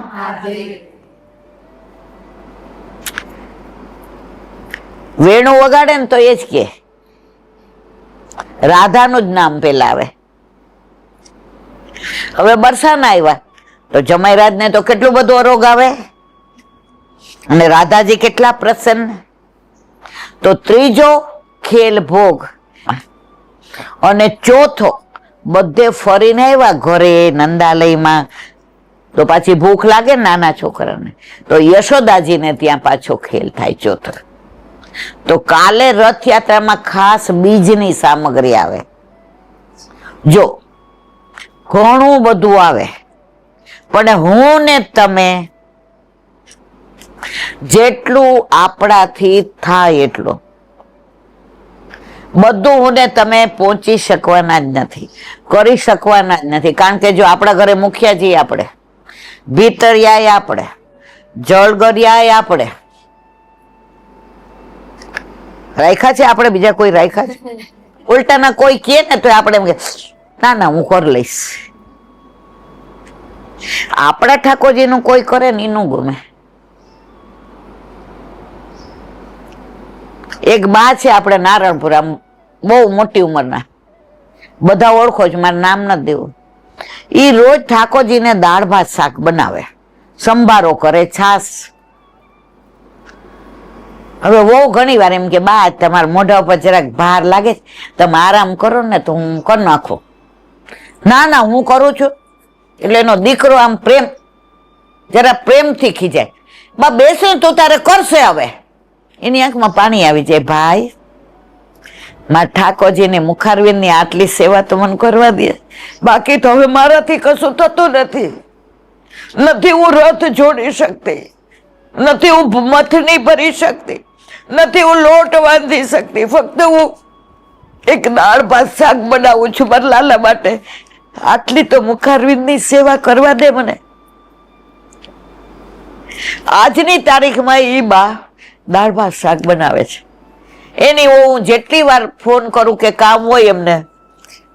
વેણું વગાડે ને તો એ જ કે રાધાનું જ નામ પેલા આવે. હવે બરસાના આવ્યા તો જમાઈરાજને તો કેટલું બધું અરોગ આવે અને રાધાજી કેટલા પ્રસન્ન. તો ત્રીજો ખેલ ભોગ અને ચોથો બધે ફરીને આવ્યા ઘરે નંદાલયમાં. તો પાછી ભૂખ લાગે નાના છોકરાને, તો યશોદાજીને ત્યાં પાછો ખેલ થાય ચોથો. તો કાલે રથયાત્રામાં ખાસ બીજની સામગ્રી આવે. જો ઘણું બધું આવે, પણ હું ને તમે જેટલું આપણાથી થાય એટલું બધું હું ને તમે પહોંચી શકવાના જ નથી, કરી શકવાના જ નથી. કારણ કે જો આપણા ઘરે મુખિયાજી આપણે, ભીતરિયાએ આપણે, જળગરિયાએ આપણે રાખ્યા છે. આપણે બીજા કોઈ રાખ્યા છે? ઉલટાના કોઈ કહે ને તો આપણે એમ કે ના ના હું કરી લઈશ. આપણા ઠાકોરજીનું કોઈ કરે ને એનું ગમે. એક બા છે આપણે નારણપુર, આમ બહુ મોટી ઉંમરના, બધા ઓળખો છો, મારું નામ નથી દેવું. ઈ રોજ ઠાકોરજીને દાળ ભાત શાક બનાવે, સંભારો કરે, છાસ. હવે બહુ ઘણી વાર એમ કે બા તમારા મોઢા ઉપર જરાક ભાર લાગે, તમે આરામ કરો ને તો હું કરી નાખું. ના ના હું કરું છું. એટલે એનો દીકરો આમ પ્રેમ, જરા પ્રેમથી ખીજાય, બા બેસે તો તારે કરશે. હવે એની આંખમાં પાણી આવી જાય, ભાઈ મારા ઠાકોરજીને મુખારવિંદની આટલી સેવા તો મને કરવા દે, બાકી તો હવે મારાથી કશું થતું નથી. નથી હું રથ જોડી શકતી, નથી હું મથની ભરી શકતી, નથી હું લોટ બાંધી શકતી, ફક્ત હું એક દાળ ભાત શાક બનાવું છું મારા લાલા માટે. આટલી તો મુખારવિંદની સેવા કરવા દે મને. આજની તારીખમાં ઈ બા દાળ ભાત શાક બનાવે છે. એની હું જેટલી વાર ફોન કરું કે કામ હોય એમને,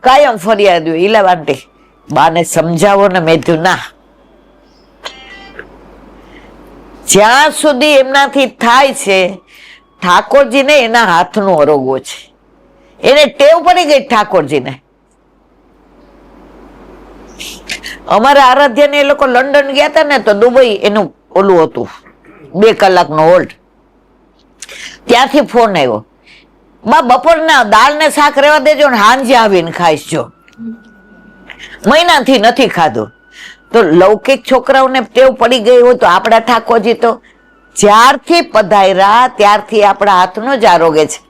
કાયમ ફરિયાદ હોય, ઈલા આંટી બાને સમજાવો ને. મેં કીધું ના, જ્યાં સુધી એમનાથી થાય છે, ઠાકોરજીને એના હાથનો અરોગો છે. એને ટેવ પડી ગઈ ઠાકોરજીને. અમારા આરાધ્યાને એ લોકો લંડન ગયા હતા ને તો દુબઈ એનું ઓલું હતું 2 કલાકનો હોલ્ડ. ત્યાંથી ફોન આવ્યો, બા બપોરના દાળ ને શાક રહેવા દેજો ને હાંજે આવીને ખાઈશ. જો મહિનાથી નથી ખાધું. તો લૌકિક છોકરાઓને ટેવ પડી ગઈ હોય તો આપણા ઠાકોરજી તો જ્યારથી પધાર્યા ત્યારથી આપણા હાથનો જ આરોગ્ય છે.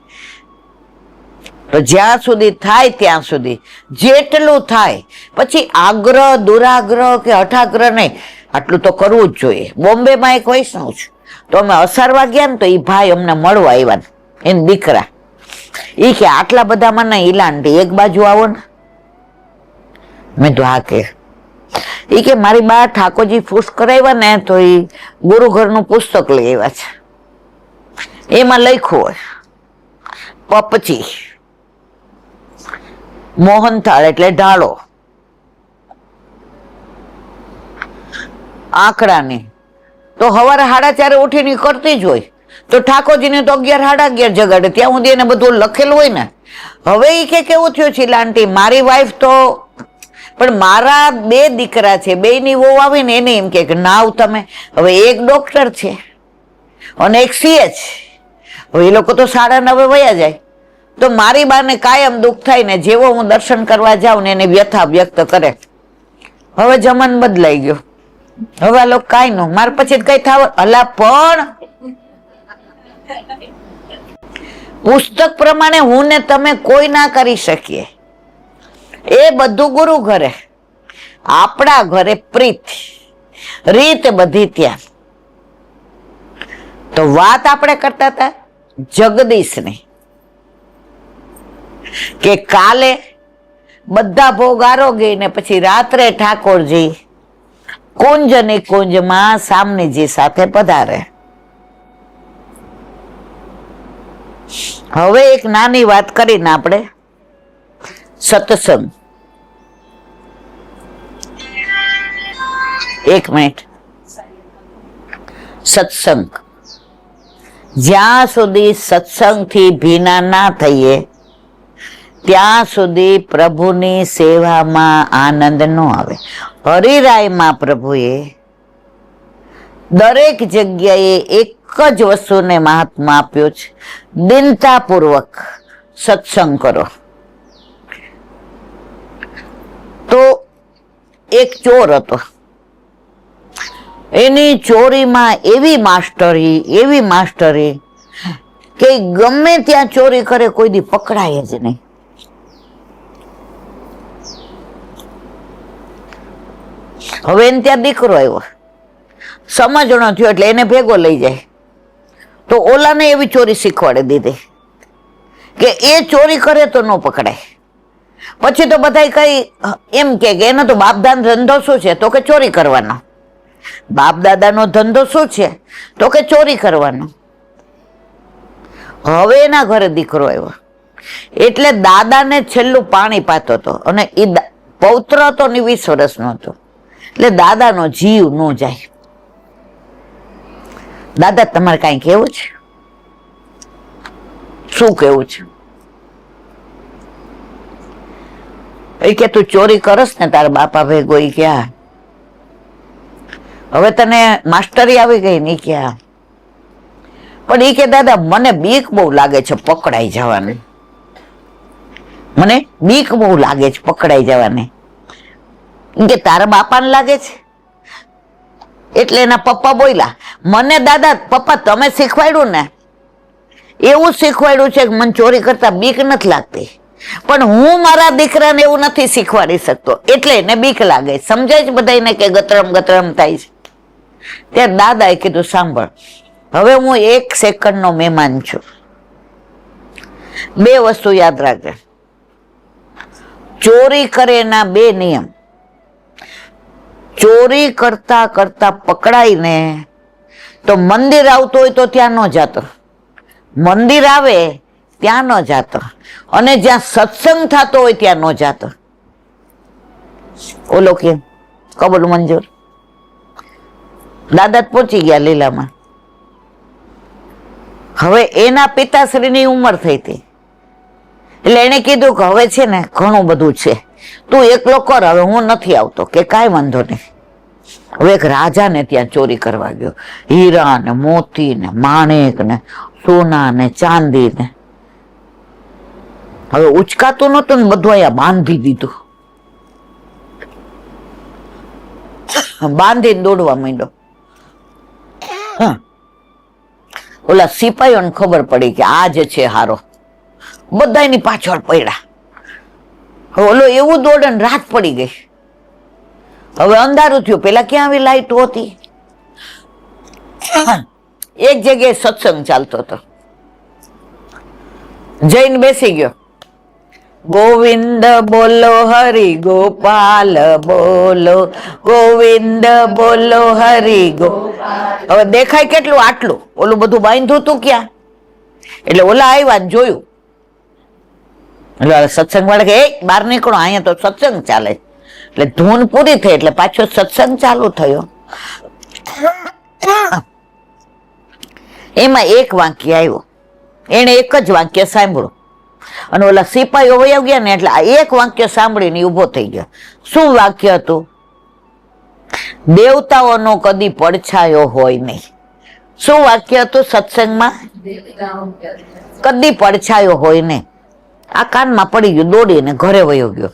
તો જ્યાં સુધી થાય ત્યાં સુધી જેટલું થાય, પછી આગ્રહ દુરાગ્રહ કે હઠાગ્રહ નહીં, આટલું તો કરવું જ જોઈએ. બોમ્બેમાં એક વૈષ્ણવ છે, તો અમે અસારવા ગયા ને તો એ ભાઈ અમને મળવા આવ્યા, એને દીકરા. એ કે આટલા બધામાં ના ઈલાંટી એક બાજુ આવો ને. મેં તો હા કે એ કે મારી બા ઠાકોરજી ફૂસ કરાવ્યા ને તો એ ગુરુઘરનું પુસ્તક લઈ આવ્યા છે. એમાં લખ્યું હોય પપચી, મોહનથાળ એટલે ઢાળો, આંકડાની તો સવારે 4:30 ઉઠીને કરતી જ હોય. તો ઠાકોરજીને તો 11, 11:30 જગાડે, ત્યાં સુધી એને બધું લખેલું હોય ને. હવે એ કે કેવું થયું છે લાંટી, મારી વાઈફ તો, પણ મારા 2 દીકરા છે, 2ની વહુ આવી ને એને એમ કે નાવ તમે. હવે એક ડોક્ટર છે અને એક CH. હવે એ લોકો તો 9:30 વયા જાય. તો મારી બાને કાયમ દુઃખ થાય ને, જેવો હું દર્શન કરવા જાઉં ને એને વ્યથા વ્યક્ત કરે. હવે જમાન બદલાઈ ગયો. હવે આ લોકો કાંઈ નો, મારે પછી કઈ થાવ હલા. પણ પુસ્તક પ્રમાણે હું ને તમે કોઈ ના કરી શકીએ. એ બધું ગુરુ ઘરે, આપણા ઘરે પ્રીત રીત બધી ત્યાં. તો વાત આપણે કરતા હતા જગદીશની કે કાલે બધા ભોગ આરોગી ને પછી રાત્રે ઠાકોરજી કુંજ ની કુંજમાં સામનીજી સાથે પધારે. હવે એક નાની વાત કરીને આપણે સત્સંગ, 1 મિનિટ. સત્સંગ જ્યાં સુધી સત્સંગથી ભીના ના થઈએ ત્યાં સુધી પ્રભુની સેવામાં આનંદ ન આવે. હરિરાયમાં પ્રભુએ દરેક જગ્યાએ એક જ વસ્તુને મહાત્મા આપ્યો છે, દિનતાપૂર્વક સત્સંગ કરો. તો એક ચોર હતો, એની ચોરીમાં એવી માસ્ટરી કે ગમે ત્યાં ચોરી કરે, કોઈ દી પકડાય જ નહીં. હવે એને ત્યાં દીકરો આવ્યો, સમજણો થયો એટલે એને ભેગો લઈ જાય. તો ઓલાને એવી ચોરી શીખવાડી દીધી કે એ ચોરી કરે તો ન પકડાય. પછી તો બધા કઈ એમ કે એનો તો બાપદાદાનો ધંધો શું છે? તો કે ચોરી કરવાનો. બાપ દાદાનો ધંધો શું છે? તો કે ચોરી કરવાનો. હવે એના ઘરે દીકરો આવ્યો એટલે દાદાને છેલ્લું પાણી પાતો હતો, અને એ પૌત્ર હતો ને 20 વર્ષનો હતો. એટલે દાદાનો જીવ ન જાય. દાદા, તમારે કઈ કેવું છે? શું કેવું છે? એ કે તું ચોરી કરસ ને તારા બાપા ભેગો, ઈ ક્યાં હવે તને માસ્ટરી આવી ગઈ ને ક્યાં? પણ એ કે દાદા, મને બીક બહુ લાગે છે પકડાઈ જવાની. મને બીક બહુ લાગે છે પકડાઈ જવાની. કે તારા બાપાને લાગે છે? એટલે એના પપ્પા બોલ્યા, મને દાદા પપ્પા તમે શીખવાડ્યું ને એવું શીખવાડ્યું છે કે મને ચોરી કરતા બીક નથી લાગતી, પણ હું મારા દીકરાને એવું નથી શીખવાડી શકતો એટલે એને બીક લાગે. સમજાય છે બધાને કે ગતરમ ગતરમ થાય છે? ત્યારે દાદાએ કીધું, સાંભળ, હવે હું 1 સેકન્ડનો મહેમાન છું. 2 વસ્તુ યાદ રાખજે. ચોરી કરે એના 2 નિયમ. ચોરી કરતા કરતા પકડાઈને તો મંદિર આવતો હોય તો ત્યાં ન જાતો, મંદિર આવે ત્યાં ન જાતો, અને જ્યાં સત્સંગ થતો હોય ત્યાં ન જાતો. ઓલો કે કબૂલ મંજૂર. દાદા પહોંચી ગયા લીલામાં. હવે એના પિતાશ્રીની ઉંમર થઈ હતી એટલે એને કીધું કે હવે છે ને ઘણું બધું છે, તું એકલો કર, હવે હું નથી આવતો. કે કાંઈ વાંધો નહીં. હવે એક રાજાને ત્યાં ચોરી કરવા ગયો, હીરા ને મોતી ને માણેક ને સોના ને ચાંદી ને. હવે ઉચકાતું નતું ને બધું અહીંયા બાંધી દીધું, બાંધીને દોડવા માંડ્યો. ઓલા સિપાહીઓને ખબર પડી કે આ જ છે હારો, બધા એની પાછળ પડ્યા. ઓલો એવું દોડે ને રાત પડી ગઈ. હવે અંધારું થયું. પેલા ક્યાં આવી લાઈટ હતી? એક જગ્યાએ સત્સંગ ચાલતો હતો, જઈને બેસી ગયો. ગોવિંદ બોલો, હરિ ગોપાલ બોલો, ગોવિંદ બોલો, હરિ ગોપાલ. હવે દેખાય કેટલું? આટલું. ઓલું બધું બાંધ્યું તું ક્યાં? એટલે ઓલા આવ્યા ને જોયું. એટલે સત્સંગ વાળા કે એ બહાર નીકળો, અહીંયા તો સત્સંગ ચાલે. એટલે ધૂન પૂરી થઈ એટલે પાછો સત્સંગ ચાલુ થયો. એમાં એક વાક્ય આવ્યો, એને એક જ વાક્ય સાંભળ્યું, અને ઓલા સિપાહીઓ વયા ગયા ને એટલે આ એક વાક્ય સાંભળીને ઉભો થઈ ગયો. શું વાક્ય હતું? દેવતાઓનો કદી પડછાયો હોય નહીં. શું વાક્ય હતું સત્સંગમાં? કદી પડછાયો હોય નહીં. આ કાનમાં પડી ગયું, દોડીને ઘરે વયો ગયો.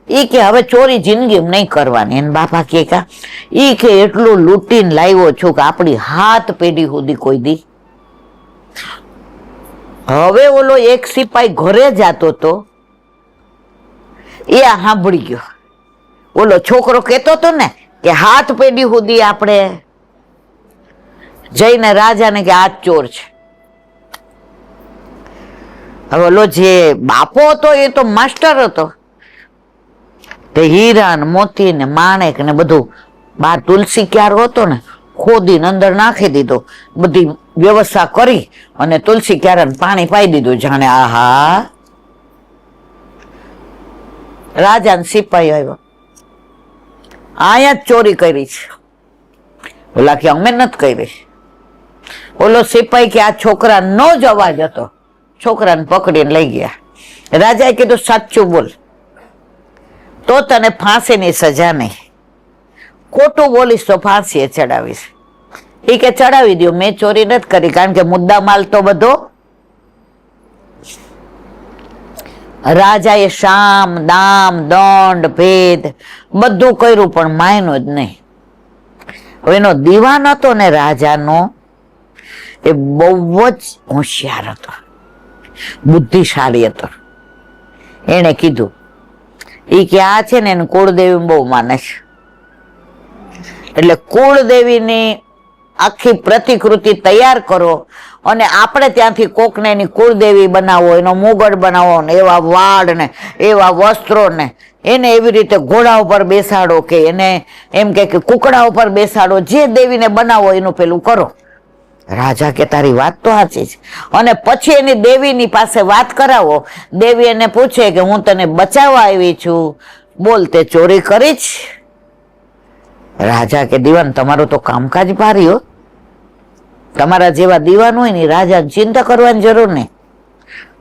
ઈ કે હવે ચોરી જિંદગી નહીં કરવાની. એને બાપા કે ઈ કે એટલું લૂંટીને લાવ્યો છું કે આપણી હાથ પેઢી સુધી કોઈ દી. હવે ઓલો એક સિપાઈ ઘરે જતો તો એ સાંભળી ગયો. ઓલો છોકરો કેતો હતો ને કે હાથ પેઢી સુધી આપણે જઈને રાજાને કે આ ચોર છે. હવે ઓલો જે બાપો હતો એ તો માસ્ટર હતો, તે હીરા ને મોતી ને માણેક ને બધું બાર તુલસી ક્યારો હતો ને ખોદીને અંદર નાખી દીધો, બધી વ્યવસ્થા કરી અને તુલસી ક્યારાને પાણી પાઈ દીધું. જાણે આહા, રાજા સિપાહી આવ્યો, અહીંયા જ ચોરી કરી છે. ઓલા કે અમે નથી કરી. ઓલો સિપાઈ કે આ છોકરા નો જ અવાજ હતો, છોકરાને પકડીને લઈ ગયા. રાજાએ કીધું સાચું બોલ તો તને ફાંસીની સજા નહીં, ખોટું બોલીશ તો ફાંસીએ ચડાવીશ. એ કે ચડાવી દો, મેં ચોરી નથી કરી, કારણ કે મુદ્દા માલ તો બધો. રાજાએ શામ દામ દંડ ભેદ બધું કર્યું પણ માયનો જ નહીં. હવે એનો દીવાન હતો ને રાજાનો, એ બહુ જ હોશિયાર હતો, બુદ્ધિશાળી હતો. એને કીધું એ કે આ છે ને એને કુળદેવી બહુ માને છે, એટલે કુળદેવીની આખી પ્રતિકૃતિ તૈયાર કરો અને આપણે ત્યાંથી કોકને એની કુળદેવી બનાવો, એનો મુગટ બનાવો ને એવા વાળ ને એવા વસ્ત્રો ને એને એવી રીતે ઘોડા ઉપર બેસાડો કે એને એમ કે કુકડા ઉપર બેસાડો, જે દેવીને બનાવો એનું પેલું કરો. રાજા કે તારી વાત તો સાચી છે. અને પછી એની દેવીની પાસે વાત કરાવો. દેવી એને પૂછે કે હું તને બચાવવા આવી છું, બોલ તે ચોરી કરી જ? રાજા કે દીવાન તમારું તો કામકાજ ભારી હો, તમારા જેવા દીવાન હોય ને રાજા ચિંતા કરવાની જરૂર નહીં.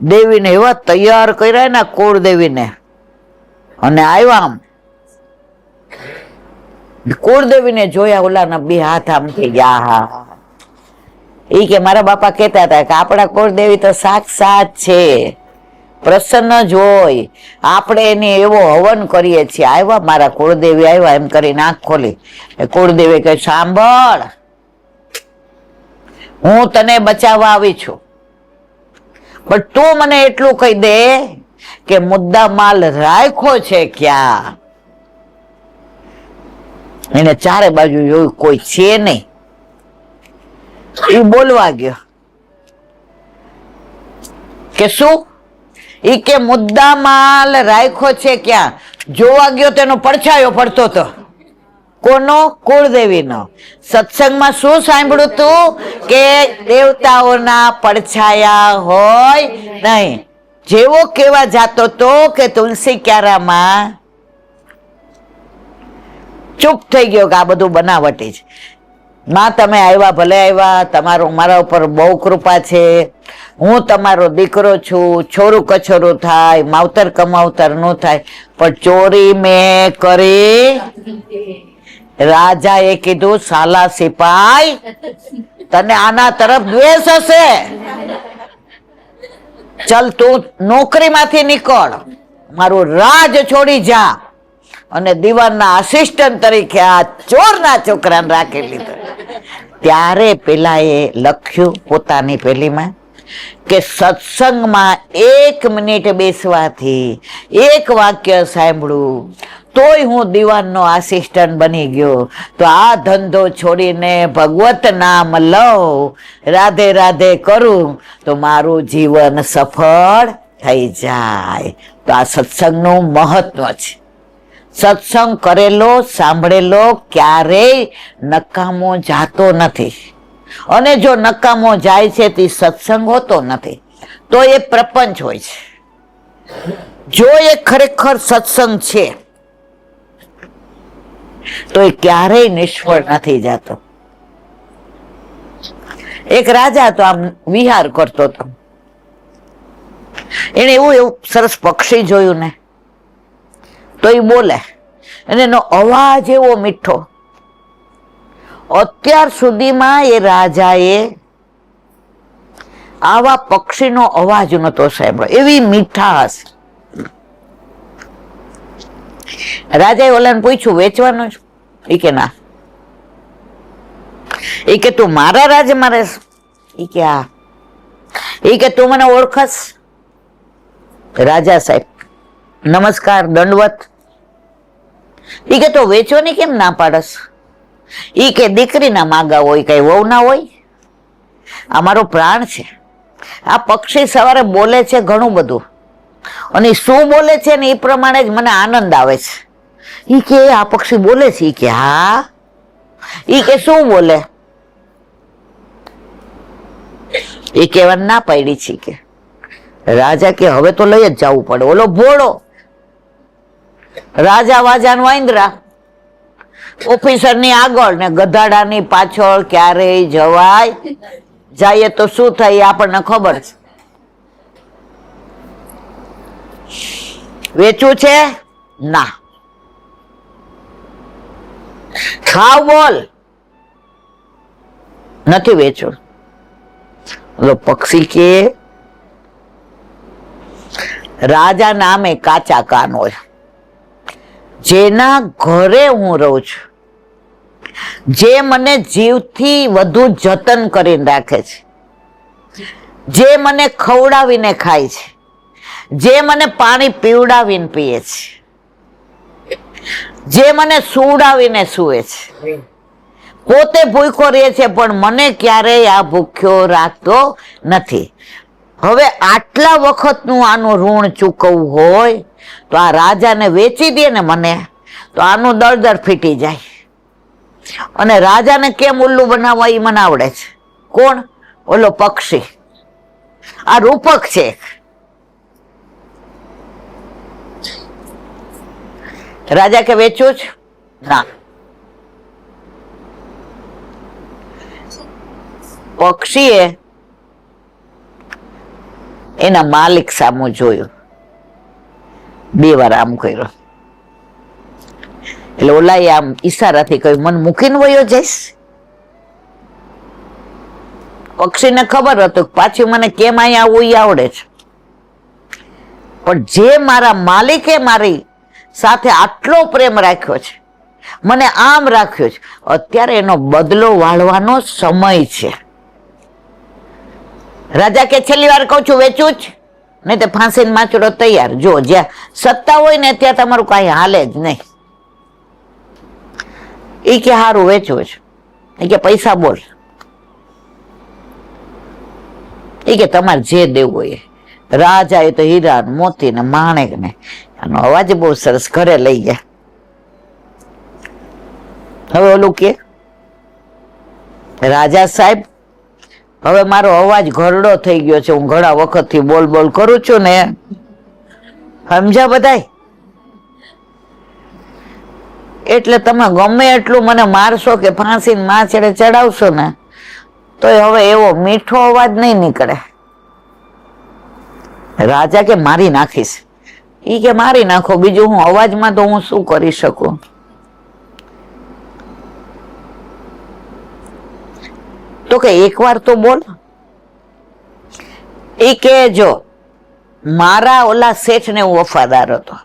દેવીને એવા તૈયાર કર્યા ને કુળદેવીને, અને આવ્યા આમ કુળદેવીને જોયા ઓલાના બે હાથ આમ થઈ ગયા. હા એ કે મારા બાપા કહેતા હતા કે આપણા કુળદેવી તો સાક્ષાત છે, પ્રસન્ન જ હોય, આપણે એને એવો હવન કરીએ છીએ. આવ્યા મારા કુળદેવી આવ્યા એમ કરીને આંખ ખોલી. કુળદેવી કહે સાંભળ, હું તને બચાવવા આવી છું, પણ તું મને એટલું કહી દે કે મુદ્દા માલ રાખ્યો છે ક્યાં? એને ચારે બાજુ જોયું, કોઈ છે નહીં. એ બોલવા ગયો કે શું? ઈ કે મુદ્દા માલ રાખ્યો છે ક્યાં? જોવા ગયો તેનો પડછાયો પડતો હતો. કોનો? કુળદેવીનો. સત્સંગમાં શું સાંભળ્યું તું કે દેવતાઓના પડછાયા હોય નહીં. જેવો કેવા જાતો તો કે તુલસી ક્યારામાં ચૂપ થઈ ગયો કે આ બધું બનાવટી જ. માં તમે આવ્યા, ભલે આવ્યા, તમારું મારા ઉપર બહુ કૃપા છે, હું તમારો દીકરો છું, છોરું કછોરું થાય, માવતર કમાવતર નું થાય, પણ ચોરી મેં કરી. રાજાએ કીધું સાલા સિપાઈ, તને આના તરફ દ્વેષ હશે, ચલ તું નોકરીમાંથી નીકળ, મારું રાજ છોડી જા, અને દીવાનના આસિસ્ટન્ટ તરીકે આ ચોરના છોકરાને રાખી લીધો. ત્યારે પેલા એ લખ્યું પોતાની પેલીમાં કે સત્સંગમાં 1 મિનિટ બેસવાથી, એક વાક્ય સાંભળું તોય હું દીવાનનો આસિસ્ટન્ટ બની ગયો, તો આ ધંધો છોડીને ભગવત નામ લઉં, રાધે રાધે કરું, તો મારું જીવન સફળ થઈ જાય. તો આ સત્સંગનું મહત્વ છે. સત્સંગ કરેલો સાંભળેલો ક્યારેય નકામો જાતો નથી, અને જો નકામો જાય છે તે સત્સંગ હોતો નથી, તો એ પ્રપંચ હોય છે. જો એ ખરેખર સત્સંગ છે તો એ ક્યારેય નિષ્ફળ નથી જતો. એક રાજા તો આમ વિહાર કરતો હતો, એને એવું સરસ પક્ષી જોયું ને, તો એ બોલે, અને એનો અવાજ એવો મીઠો. અત્યાર સુધીમાં એ રાજાએ આવા પક્ષીનો અવાજ નતો સાંભળ્યો, એવી મીઠાશ. રાજાએ ઓલાને પૂછ્યું વેચવાનું છે? એ કે ના. એ કે તું મારા રાજ્યમાં રહેશ? એ કે હા. એ કે તું મને ઓળખસ? રાજા સાહેબ નમસ્કાર, દંડવત. ઈ કે તો વેચવાની કેમ ના પાડસ? ઈ કે દીકરીના માગા હોય, કઈ વહુ ના હોય? અમારો પ્રાણ છે. આ પક્ષી સવારે બોલે છે ઘણું બધું, અને શું બોલે છે ને એ પ્રમાણે જ મને આનંદ આવે છે. ઈ કે આ પક્ષી બોલે છે? ઈ કે હા. ઈ કે શું બોલે? એ કહેવા ના પાડી છે. કે રાજા કે હવે તો લઈ જ જવું પડે. ઓલો ભોળો રાજા વાજાનું વાંદરા, ઓફિસરની આગળ ને ગધાડાની પાછળ ક્યારેય જવાય જઈએ તો શું થાય એ આપણને ખબર છે. વેચવું છે? ના. ખાવ બોલ. નથી વેચવું. પક્ષી કે રાજા નામે કાચા કાન હોય, જેના ઘરે હું રહું છું, જે મને જીવથી વધુ જતન કરીને રાખે છે, જે મને ખવડાવીને ખાય છે, જે મને પાણી પીવડાવીને પીએ છે, જે મને સુવડાવીને સૂવે છે, પોતે ભૂખ્યો રહે છે પણ મને ક્યારેય આ ભૂખ્યો રાખતો નથી. હવે આટલા વખતનું આનું ઋણ ચૂકવવું હોય તો આ રાજાને વેચી દે ને મને, તો આનું દળદળ ફીટી જાય. અને રાજાને કેમ ઉલ્લુ બનાવવા એ મને આવડે છે. કોણ? ઓલો પક્ષી. આ રૂપક છે. રાજા કે વેચવું જ? ના. પક્ષીએ એના માલિક સામું જોયું, 2 વાર આમ કર્યો. એટલે ઓલાએ આમ ઈશારાથી કહ્યું, મને મૂકીને વયો જઈશ? પક્ષીને ખબર હતું પાછી મને કેમ અહીંયા આવવું એ આવડે છે, પણ જે મારા માલિકે મારી સાથે આટલો પ્રેમ રાખ્યો છે, મને આમ રાખ્યો છે, અત્યારે એનો બદલો વાળવાનો સમય છે. રાજા કે છેલ્લી વાર કહું છું, વેચું જ, નહીં તો ફાંસીને માચડો તૈયાર. જો જ્યાં સત્તા હોય ને ત્યાં તમારું કાંઈ હાલે જ નહીં. એ કે હારું વેચવું છે. એ કે પૈસા બોલ. એ કે તમારે જે દેવું એ. રાજા એ તો હીરા મોતી ને માણેક ને આનો અવાજ બહુ સરસ, ઘરે લઈ ગયા. હવે ઓલું કે રાજા સાહેબ, હવે મારો અવાજ ઘરડો થઈ ગયો છે, હું ઘણા વખતથી બોલ બોલ કરું છું ને, સમજ્યા બધાય? એટલે તમે ગમે એટલું મને મારશો કે ફાંસીને માછડે ચડાવશો ને, તો હવે એવો મીઠો અવાજ નહીં નીકળે. રાજા કે મારી નાખીશ. ઈ કે મારી નાખો, બીજું હું અવાજમાં તો હું શું કરી શકું? તો કે એકવાર તો બોલ. એ કે જો મારા ઓલા શેઠને હું વફાદાર હતો,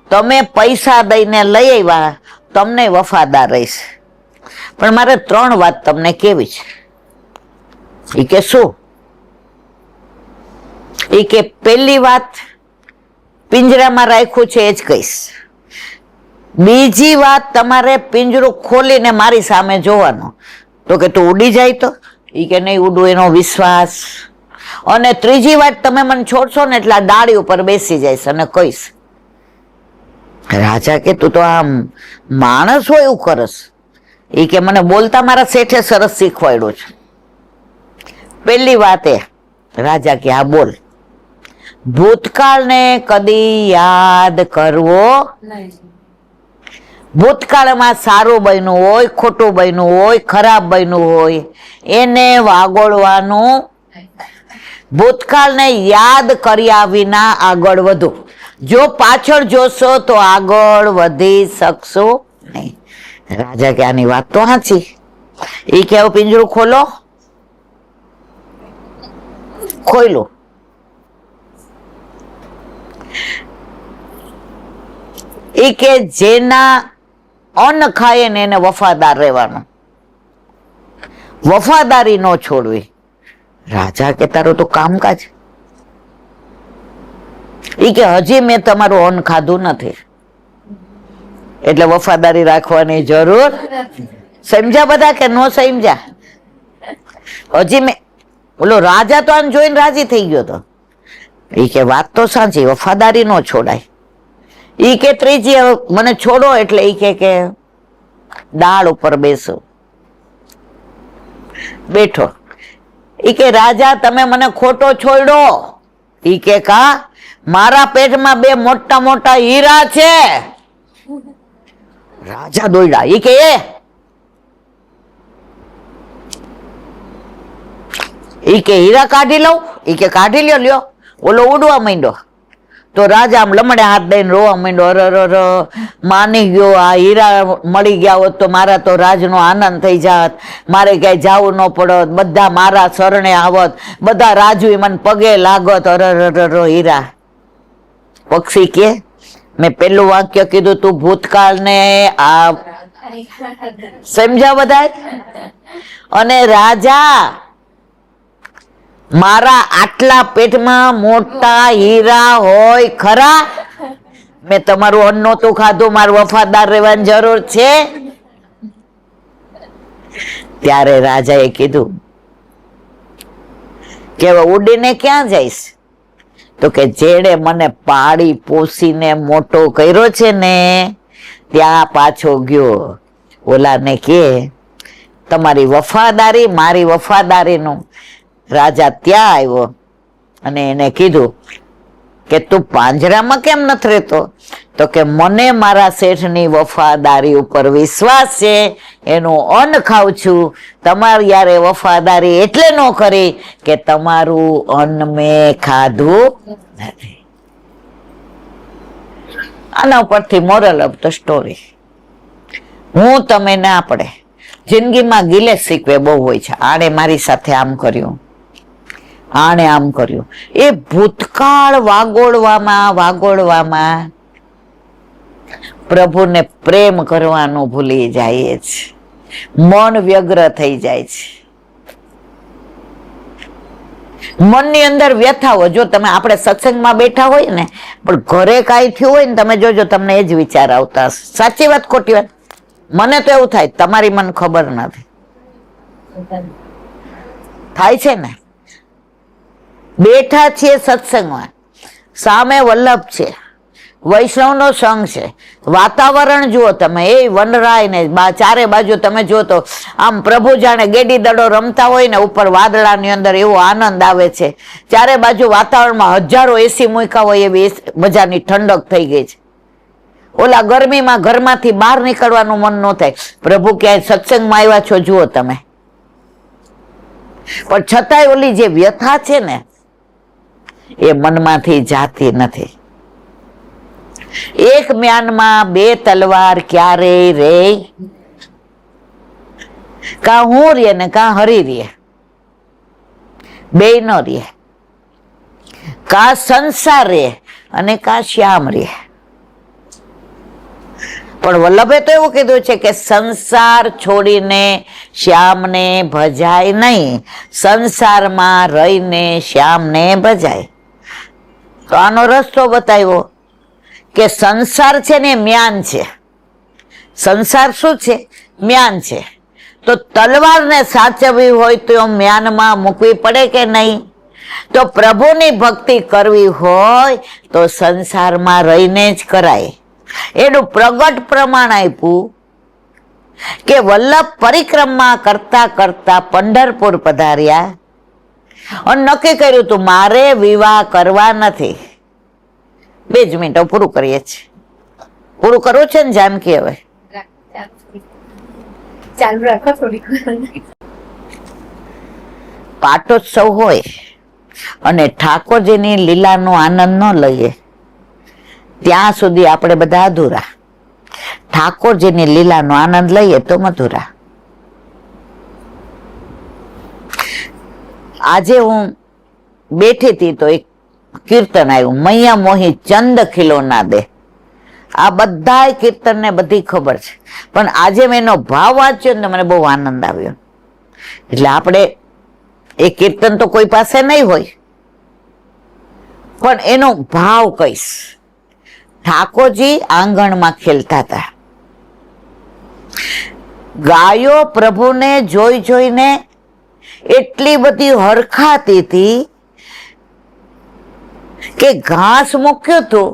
તમે પૈસા દઈને લઈ આવ્યા, તમને વફાદાર રહીશ, પણ મારે 3 વાત તમને કેવી છે. એ કે શું? એ કે પહેલી વાત, પિંજરામાં રાખ્યું છે એ જ કહીશ. બીજી વાત, તમારે પિંજરું ખોલીને મારી સામે જોવાનું. તો કે તું ઉડી જાય તો? એ કે નહીં ઉડું, એનો વિશ્વાસ. અને ત્રીજી વાત, તમે મને છોડશો ને એટલે આ ડાળી ઉપર બેસી જઈશ અને કહીશ. રાજા કે તું તો આમ માણસ હોય એવું કરસ. એ કે મને બોલતા મારા શેઠે સરસ શીખવાડ્યું છે. પહેલી વાત એ, રાજા કે હા બોલ. ભૂતકાળને કદી યાદ કરવો નહીં. ભૂતકાળમાં સારું બન્યું હોય, ખોટું બન્યું હોય, ખરાબ બન્યું હોય, એને વાગોળવાનું. ભૂતકાળને યાદ કર્યા વિના આગળ વધો. જો પાછળ જોશો તો આગળ વધી શકશો નહીં. રાજા કે આની વાત તો સાચી. એ કે પિંજરું ખોલો. ખોલ્યું. એ કે જેના અન્ન ખાય ને એને વફાદાર રહેવાનું, વફાદારી ન છોડવી. રાજા કે તારું તો કામકાજ. એ કે હજી મેં તમારું અન્ન ખાધું નથી, એટલે વફાદારી રાખવાની જરૂર. સમજ્યા બધા કે નો સમજ્યા? હજી મેં, બોલો રાજા તો આને જોઈને રાજી થઈ ગયો તો. એ કે વાત તો સાચી, વફાદારી નો છોડાય. ઈ કે ત્રીજી, મને છોડો એટલે ઈ કે ડાળ ઉપર બેસો. બેઠો. ઈ કે રાજા તમે મને ખોટો છોડ્યો. ઈ કે કા મારા પેટમાં 2 મોટા મોટા હીરા છે. રાજા દોડ્યા. ઈ કે ઈ કે હીરા કાઢી લઉં, ઈ કે કાઢી લ્યો, લ્યો. ઓલો ઉડવા માંડ્યો તો રાજા આમ લમડે હાથ દઈને રોવા માંડ્યો, અર માની ગયો, આ હીરા મળી ગયા હોત તો મારા તો રાજનો આનંદ થઈ જાત, મારે ક્યાંય જાવું ન પડત, બધા મારા શરણે આવત, બધા રાજુ મને પગે લાગત, અર હીરા. પક્ષી કે મેં પેલું વાક્ય કીધું તું ભૂતકાળ ને આ સમજ્યા બધા. અને રાજા મારા આટલા પેટમાં મોટા હીરા હોય ખરા, મેં તમારું અન્ન નહોતું ખાધું, મારે વફાદાર રહેવાની જરૂર છે. ત્યારે રાજાએ કીધું કે ઉડીને ક્યાં જઈશ? તો કે જેડે મને પાળી પોસીને મોટો કર્યો છે ને ત્યાં પાછો ગયો. ઓલાને કે તમારી વફાદારી મારી વફાદારીનું. રાજા ત્યાં આવ્યો અને એને કીધું કે તું પાંજરામાં કેમ નથી રહેતો? તો કે મને મારા શેઠની વફાદારી ઉપર વિશ્વાસ છે, એનું અન્ન ખાઉં છું. તમારી યારે વફાદારી એટલે ન કરી કે તમારું અન્ન મેં ખાધું નથી. આના ઉપરથી મોરલ ઓફ ધ સ્ટોરી, હું તમે ના પડે. જિંદગીમાં ગિલે શીખવે બહુ હોય છે. આણે મારી સાથે આમ કર્યું, આણે આમ કર્યું. એ ભૂતકાળ વાગોળવામાં પ્રભુને પ્રેમ કરવાનું ભૂલી જાય છે, મન વ્યગ્ર થઈ જાય છે. મનની અંદર વ્યથા હોય. જો તમે આપણે સત્સંગમાં બેઠા હોય ને પણ ઘરે કાંઈ થયું હોય ને તમે જોજો તમને એ જ વિચાર આવતા હશે. સાચી વાત ખોટી વાત? મને તો એવું થાય, તમારી મને ખબર નથી. થાય છે ને, બેઠા છીએ સત્સંગમાં, સામે વલ્લભ છે, વૈષ્ણવનો સંઘ છે, વાતાવરણ જુઓ તમે, એ વનરાય ને ચારે બાજુ તમે જુઓ તો આમ પ્રભુ જાણે ગેડી દડો રમતા હોય ને ઉપર વાદળાની અંદર એવો આનંદ આવે છે. ચારે બાજુ વાતાવરણમાં હજારો એસી મૂક્યા હોય એવી મજાની ઠંડક થઈ ગઈ છે. ઓલા ગરમીમાં ઘરમાંથી બહાર નીકળવાનું મન ન થાય. પ્રભુ ક્યાંય સત્સંગમાં આવ્યા છો જુઓ તમે, પણ છતાંય ઓલી જે વ્યથા છે ને એ મનમાંથી જાતી નથી. એક મ્યાનમાં બે તલવાર ક્યારેય રે, કા હું રે ને કા હરી રે, બે ન રે. કા સંસાર રે અને કા શ્યામ રે. પણ વલ્લભે તો એવું કીધું છે કે સંસાર છોડીને શ્યામને ભજાય નહીં, સંસારમાં રહીને શ્યામને ભજાય. તો આનો રસ્તો બતાવ્યો કે સંસાર છે ને મ્યાન છે. સંસાર શું છે? મ્યાન છે. તો તલવારને સાચવવી હોય તો મ્યાનમાં મૂકવી પડે કે નહીં? તો પ્રભુની ભક્તિ કરવી હોય તો સંસારમાં રહીને જ કરાય. એનું પ્રગટ પ્રમાણ આપ્યું કે વલ્લભ પરિક્રમા કરતા કરતા પંઢરપુર પધાર્યા અને નક્કી કર્યું તું મારે વિવાહ કરવા નથી. 2 મિનિટો પૂરું કરીએ છીએ. પૂરું કરવું છે ને જાનકી? હવે ચાલુ રાખો થોડીક. પાટોત્સવ હોય અને ઠાકોરજીની લીલાનો આનંદ ન લઈએ ત્યાં સુધી આપણે બધા અધૂરા. ઠાકોરજીની લીલાનો આનંદ લઈએ તો મધુરા. આજે હું બેઠી હતી તો એક કીર્તન આવ્યું, મૈયા મોહી ચંદ ખીલો ના દે. આ બધા કીર્તન ને બધી ખબર છે, પણ આજે મેં એનો ભાવ વાંચ્યો ને મને બહુ આનંદ આવ્યો. એટલે આપણે એ કીર્તન તો કોઈ પાસે નહીં હોય, પણ એનો ભાવ કહીશ. ઠાકોરજી આંગણમાં ખેલતા હતા, ગાયો પ્રભુને જોઈ જોઈને એટલી બધી હરખાતી હતી કે ઘાસ મૂક્યું હતું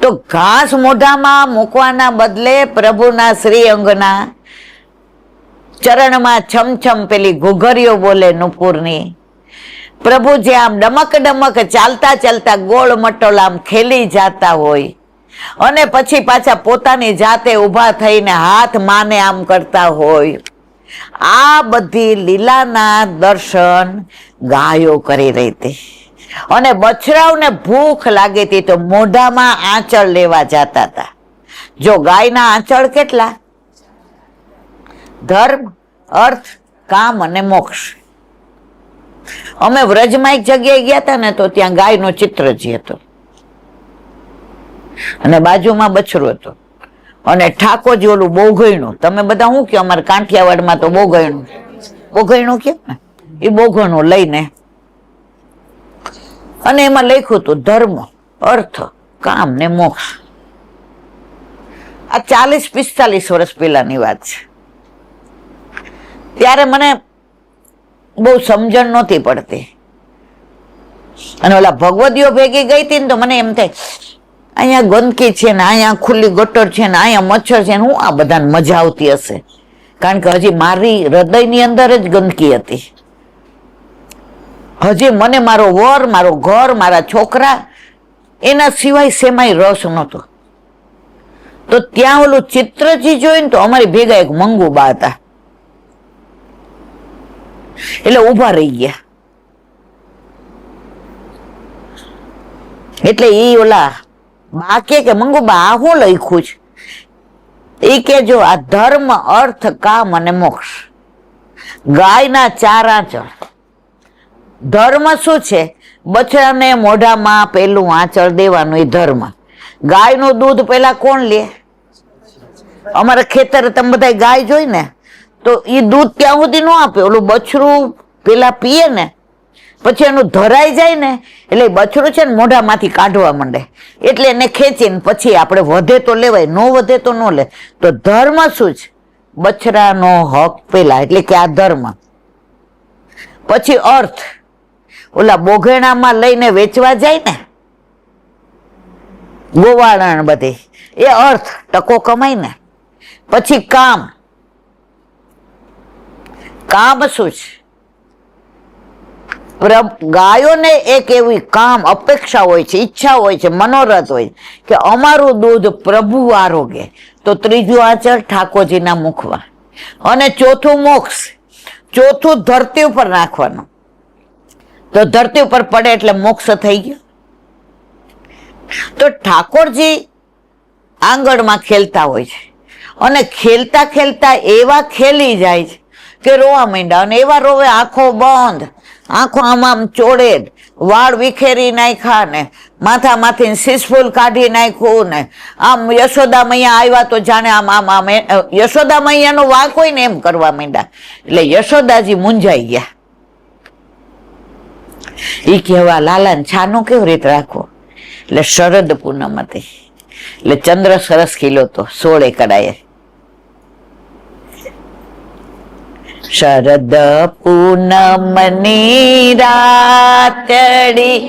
તો ઘાસ મોઢામાં મૂકવાના બદલે પ્રભુના શ્રી અંગના ચરણમાં છમછમ પેલી ઘુઘરીઓ બોલે નુપુરની. પ્રભુજી આમ ડમક ડમક ચાલતા ચાલતા ગોળ મટોલ આમ ખેલી જાતા હોય અને પછી પાછા પોતાની જાતે ઊભા થઈને હાથ માને આમ કરતા હોય આ બધી લીલાના દર્શન ગાયો કરી રહી હતી. અને બછરાઓને ભૂખ લાગી હતી તો મોઢામાં આંચળ લેવા જતા હતા. જો ગાયના આંચળ કેટલા? ધર્મ, અર્થ, કામ અને મોક્ષ. અમે વ્રજમાં એક જગ્યાએ ગયા હતા ને તો ત્યાં ગાયનો ચિત્રજી હતો અને બાજુમાં બછરો હતો અને ઠાકોરજી ઓલું બોઘણું. તમે બધા શું કહો? અમારે કાંઠિયાવાડમાં તો બોઘણું કે ને, એ બોઘણું લઈને અને એમાં લખ્યું હતું ધર્મ, અર્થ, કામ ને મોક્ષ. આ 40-45 વર્ષ પહેલાની વાત છે. ત્યારે મને બહુ સમજણ નહોતી પડતી અને ઓલા ભગવદીઓ ભેગી ગઈ હતી ને તો મને એમ થાય અહીંયા ગંદકી છે ને અહીંયા ખુલ્લી ગટર છે ને અહીંયા મચ્છર છે ને હું આ બધાને મજા આવતી હશે. કારણ કે હજી મારી હૃદયની અંદર જ ગંદકી હતી. હજી મને મારો વર, મારો ઘર, મારા છોકરા એના સિવાય શેમાંય રસ નહોતો. તો ત્યાં ઓલું ચિત્રજી જોઈને તો અમારી ભેગા એક મંગુબા હતા એટલે ઉભા રહી ગયા. એટલે એ ઓલા બા કે મંગુબા આ શું લખ્યું છે? એ કે જો આ ધર્મ, અર્થ, કામ અને મોક્ષ, ગાયના 4 આંચળ. ધર્મ શું છે? બચ્ચાને મોઢામાં પેલું આંચળ દેવાનું, એ ધર્મ. ગાયનું દૂધ પેલા કોણ લે? અમારા ખેતર તમે બધા ગાય જોઈ ને તો એ દૂધ ત્યાં સુધી ન આપે. ઓલું બછરું પેલા પીએ ને પછી એનું ધરાઈ જાય ને એટલે બછરું છે ને મોઢામાંથી કાઢવા માંડે એટલે એને ખેંચીને પછી આપણે વધે તો લેવાય, ન વધે તો ન લે. તો ધર્મ શું છે? બછરાનો હક પેલા, એટલે કે આ ધર્મ. પછી અર્થ, ઓલા બોઘેણામાં લઈને વેચવા જાય ને ગોવાળણ બધી, એ અર્થ, ટકો કમાય ને. પછી કામ. કામ શું છે? ગાયોને એક એવી કામ અપેક્ષા હોય છે, ઈચ્છા હોય છે, મનોરથ હોય કે અમારું દૂધ પ્રભુ આરોગે. તો 3જું આંચળ ઠાકોરજીના મુખમાં. અને 4થું મોક્ષ. 4થું ધરતી ઉપર નાખવાનું. તો ધરતી ઉપર પડે એટલે મોક્ષ થઈ ગયો. તો ઠાકોરજી આંગણમાં ખેલતા હોય છે અને ખેલતા ખેલતા એવા ખેલી જાય છે કે રોવા માંડ્યા. અને એવા રોવે, આંખો બંધ, આંખો આમ ચોડે, વાળ વિખેરી નાખ્યા ને માથામાંથી શીશફૂલ કાઢી નાખ્યું ને આમ યશોદા મૈયા આવ્યા તો જાણે આમ આમ આમ યશોદા મૈયાનો વાંક હોય ને એમ કરવા માંડ્યા. એટલે યશોદાજી મૂંઝાઈ ગયા. ઈ કહેવા લાલાને છાનું કેવી રીતે રાખવો? એટલે શરદ પૂનમ હતી એટલે ચંદ્ર સરસ ખીલો તો 16 કડાએ. શરદ પૂનમની રાતડી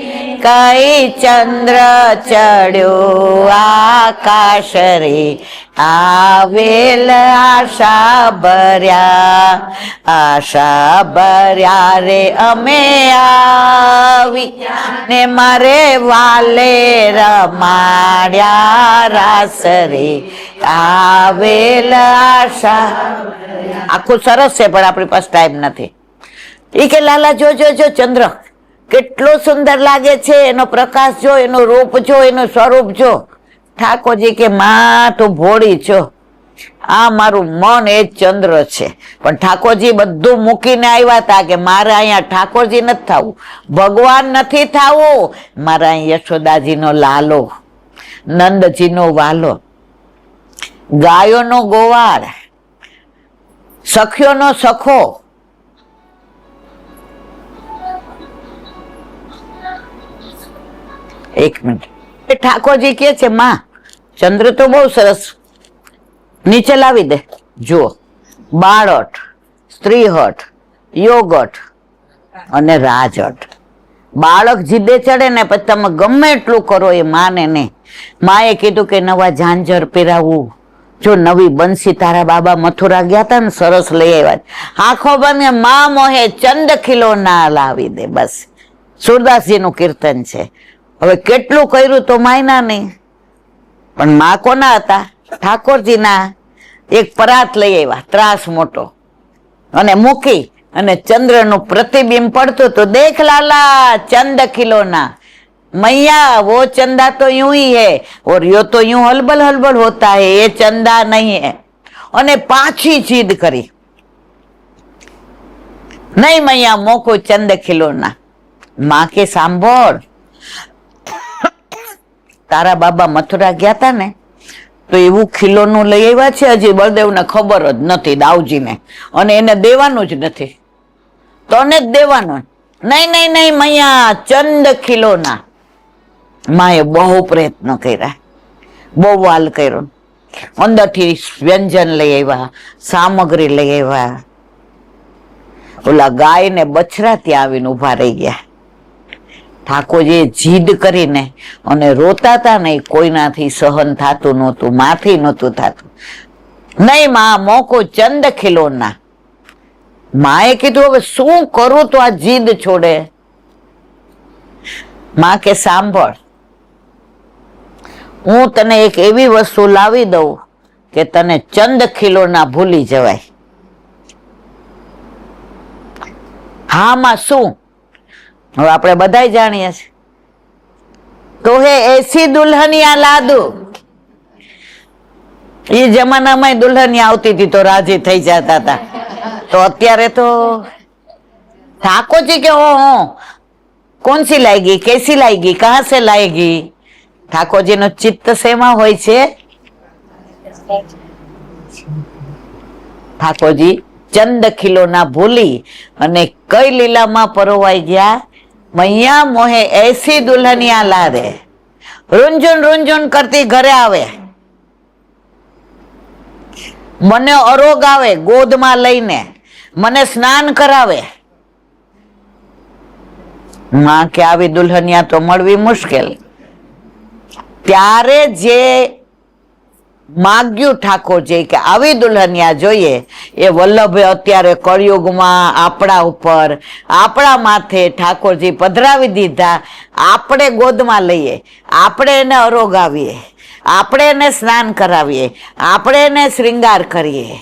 કઈ ચંદ્ર ચડ્યો આકાશ રે, આવેલ આશા ભર્યા રે અમે આવી ને મારે વાલે રમાડ્યા રાસ રે, આવેલ આશા. આખું સરસ છે પણ આપણી પાસે ટાઈમ નથી. એ કે લાલા જો જો જો ચંદ્ર કેટલો સુંદર લાગે છે, એનો પ્રકાશ જો, એનું રૂપ જો, એનું સ્વરૂપ જો. ઠાકોરજી કે માં તું ભોળી છો, આ મારું મન એ જ ચંદ્ર છે. પણ ઠાકોરજી બધું મૂકીને આવ્યા હતા કે મારે અહીંયા ઠાકોરજી નથી થવું, ભગવાન નથી થવું, મારા અહીં યશોદાજીનો લાલો, નંદજીનો વાલો, ગાયોનો ગોવાળ, સખીઓનો સખો. એક મિનિટ. ઠાકોરજી કે છે માં ચંદ્ર તો બહુ સરસ, નીચે લાવી દે. જુઓ, બાળહઠ, સ્ત્રીહઠ, યોગઠ અને રાજહઠ. બાળક જીદે ચડે ને પછી તમે ગમે એટલું કરો એ માને નહીં. માએ કીધું કે નવા ઝાંઝર પહેરાવું. જો નવી બંસી તારા બાબા મથુરા ગયા હતા ને સરસ લઈ આવ્યા, આંખો બંધ, માં મોહે ચંદ ખીલો ના લાવી દે. બસ સુરદાસજી નું કીર્તન છે. હવે કેટલું કર્યું તો માયના નહીં, પણ માં કોના હતા? ઠાકોરજીના. એક પરાત લઈ આવ્યા, ત્રાસ મોટો, અને મૂકી અને ચંદ્રનું પ્રતિબિંબ પડતું તો દેખ લાલા ચંદ खिलौना मैया वो चंदा तो यूं ही है और यो तो यूं हलबल हलबल होता है ये चंदा नहीं है અને પાછી જીદ કરી નહીં મૈયા મોકો ચંદ ખिलौना માં કે સાંભળ તારા બાબા મથુરા ગયા તા ને તો એવું ખીલોનું લઈ આવ્યા છે હજી બળદેવને ખબર જ નથી દાઉજીને અને એને દેવાનું જ નથી તને જ દેવાનું નહીં નહીં નહીં મૈયા ચંદ ખिलौना માએ બહુ પ્રયત્ન કર્યા બહુ વાલ કર્યો અંદરથી વ્યંજન લઈ આવ્યા સામગ્રી લઈ આવ્યા ઓલા ગાય ને બછરા ત્યાં આવીને ઉભા રહી ગયા ઠાકોરજીએ જીદ કરીને અને રોતા હતા ને કોઈનાથી સહન થતું નહોતું માથી નહોતું થતું નહીં માં મોકો ચંદ ખिलौना માએ કીધું હવે શું કરું તો આ જીદ છોડે માં કે સાંભળ હું તને એક એવી વસ્તુ લાવી દઉં કે તને ચંદ ખिलौना ભૂલી જવાય હા માં શું હવે આપણે બધાય જાણીએ છીએ તો હે એસી દુલ્હનિયા લાદુ એ જમાનામાં દુલ્હનિયા આવતી હતી તો રાજી થઈ જતા હતા તો અત્યારે તો ઠાકોરજી કે हो कौन सी लाएगी कैसी लाएगी कहां से लाएगी ઠાકોરજી નો ચિત્ત શેમાં હોય છે ઠાકોરજી ચંદ ખिलौना ભૂલી અને કઈ લીલામાં પરોવાઈ ગયા મૈયા મોહે એસી દુલ્હનિયા લા દે રૂંઝુન રૂંઝુન કરતી ઘરે આવે મને અરોગ આવે ગોદમાં લઈને મને સ્નાન કરાવે માં કે આવી દુલ્હનિયા તો મળવી મુશ્કેલ ત્યારે જે માગ્યું ઠાકોરજી કે આવી દુલ્હનિયા જોઈએ એ વલ્લભે અત્યારે કળિયુગમાં આપણા ઉપર આપણા માથે ઠાકોરજી પધરાવી દીધા આપણે ગોદમાં લઈએ આપણે એને અરોગાવીએ આપણે એને સ્નાન કરાવીએ આપણે એને શ્રૃંગાર કરીએ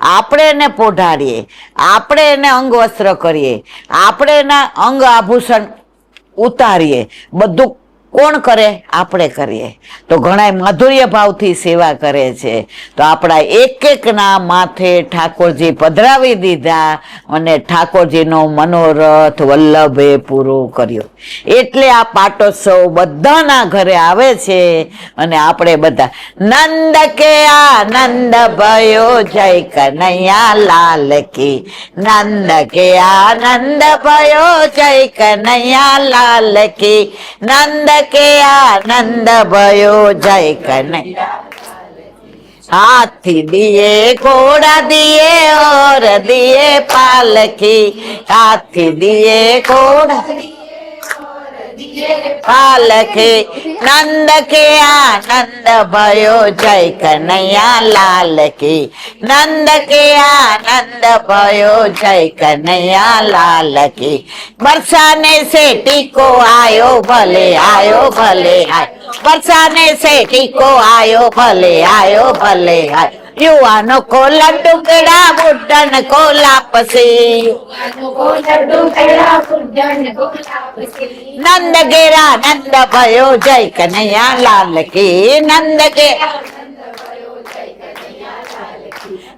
આપણે એને પોઢાડીએ આપણે એને અંગ વસ્ત્ર કરીએ આપણે એના અંગ આભૂષણ ઉતારીએ બધું કોણ કરે આપણે કરીએ તો ઘણા માધુર્ય ભાવથી સેવા કરે છે તો આપણા એક એક ના માથે ઠાકોરજી પધરાવી દીધા અને ઠાકોરજીનો મનોરથ વલ્લભે પૂરો કર્યો એટલે આ પાટોત્સવ બધાના ઘરે આવે છે અને આપણે બધા નંદ કે આનંદ ભયો જય કનૈયા લાલ કી નંદ કે આનંદ ભયો જય કનૈયા લાલ કી નંદ के आनंद भयो जय कन्हैया हाथी दिए घोड़ा दिए और दिए पालकी हाथी दिए घोड़ा पालकी नंद के आनंद भयो जय कन्हैया लाल की नंद के आनंद भयो जय कन्हैया लाल की बरसाने से टीको आयो भले आयो बरसाने से टीको आयो भले आयो युवानो को लड्डू केड़ा बुड्ढन को लापसी नंद गेरा नंद भयो जय कन्हैया लाल की नंद के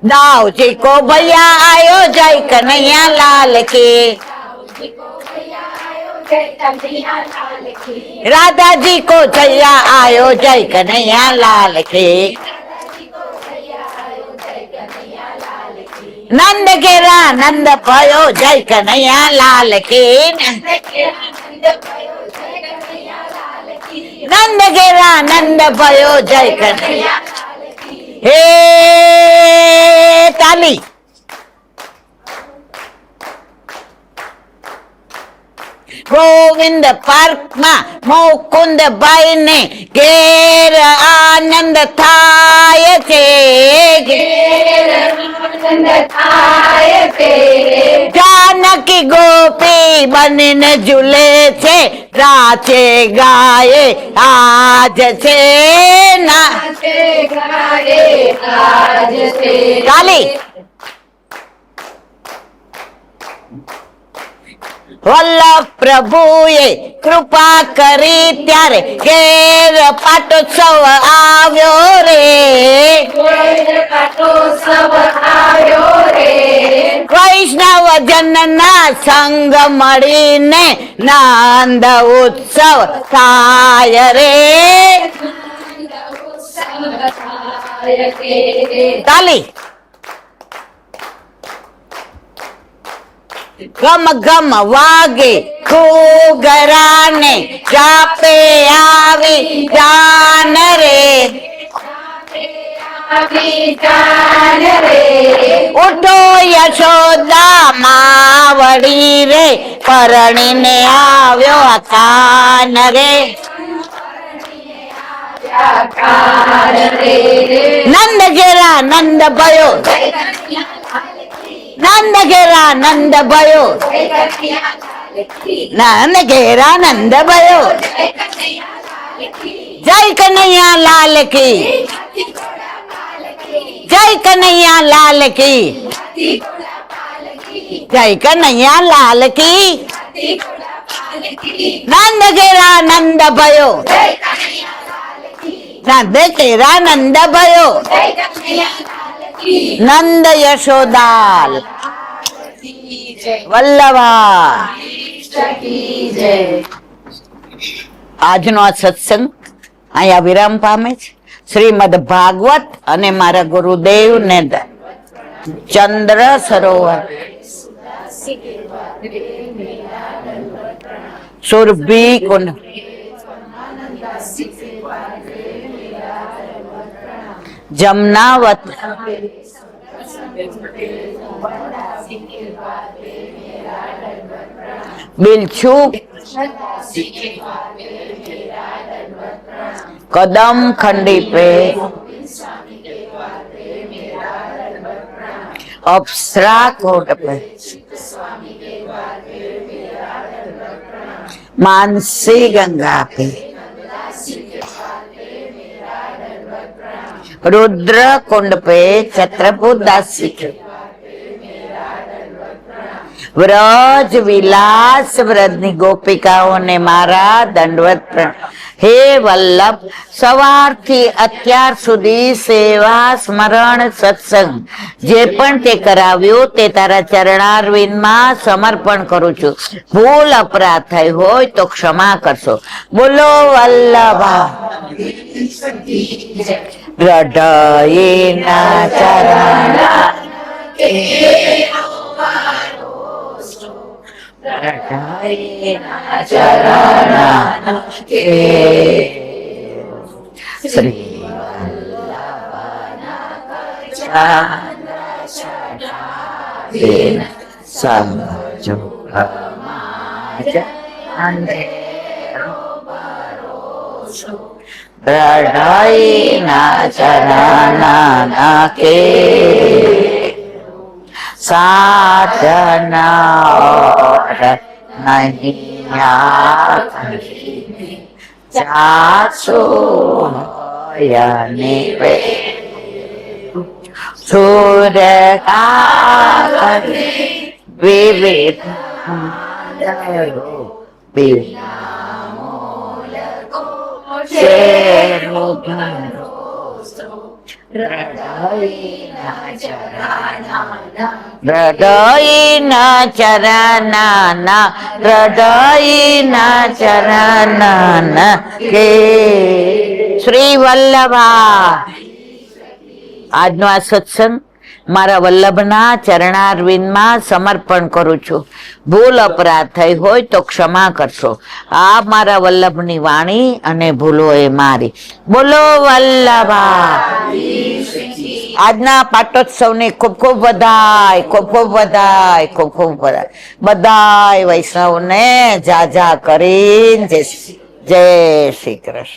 दाऊ जी को भैया आयो जय कन्हैया लाल की राधा जी को जया आयो जय कन्हैया लाल की नंद गेरा नंद भयो जय कन्हैया लाल की नंद गेरा नंद भयो जय कन्हैया हे ताली गोविंद पार्क में मुकुंद भाई ने घेर आनंद थाय छे जानकी गोपी बनीने झूले छे राचे गाये आज छे ना વલ્લભ પ્રભુએ કૃપા કરી ત્યારે ઘેર પાટોત્સવ આવ્યો રે. વૈષ્ણવ જનના સંગ મળીને નંદ ઉત્સવ થાય રે. તાલી. ગમ ગમ વાગે ઘૂઘરાને ચાપે આવી જાન રે. ઉઠો યશોદા માવડી રે પરણીને આવ્યો કાન રે. નંદ ઘેરા નંદ ભયો, નંદ ઘેરા નંદ ભયો, નંદ ઘેરા નંદ ભયો. જય કનૈયા લાલ કી, જય કનૈયા લાલ કી, જય કનૈયા લાલ કી. નંદ ઘેરા નંદ ભયો, નંદ ઘેરા નંદ ભયો. નંદ યશોદાલ વલ્લભા. આજનો આ સત્સંગ અહીંયા વિરામ પામે છે. શ્રીમદ ભાગવત અને મારા ગુરુદેવ ને ચંદ્ર સરોવર સુરભી કુંડ જમનાવત બિલછુ કદમ ખંડી पे અપ્સરા કોટ पे मानसी गंगा पे रुद्र कुंड पे छत्रपुर दासी के વ્રજ વિલાસ વ્રજની ગોપિકાઓને મારા દંડવત પ્રણામ. હે વલ્લભ, સવારથી અત્યાર સુધી સેવા સ્મરણ સત્સંગ જે પણ તે કરાવ્યું તે તારા ચરણારવિંદમાં સમર્પણ કરું છું. ભૂલ અપરાધ થઈ હોય તો ક્ષમા કરશો. બોલો વલ્લભા. હૃદયના ચરણા શ્રી હૃદયના ચરણા કે साधना और नहीं चाचो निवे सूर्य का विविध હૃદયના ચરણાના હૃદયના ચરણાના કે શ્રી વલ્લભા. આજનો આ સત્સંગ મારા વલ્લભના ચરણારવિંદમાં સમર્પણ કરું છું. ભૂલ અપરાધ થઈ હોય તો ક્ષમા કરશો. આ મારા વલ્લભની વાણી અને ભૂલો એ મારી. બોલો વલ્લભા. આજના પાટોત્સવની ખૂબ ખૂબ વધાય, ખૂબ ખૂબ વધાય, ખૂબ ખૂબ વધાય. બધાય વૈષ્ણવને જા જા કરીને જય શ્રી કૃષ્ણ.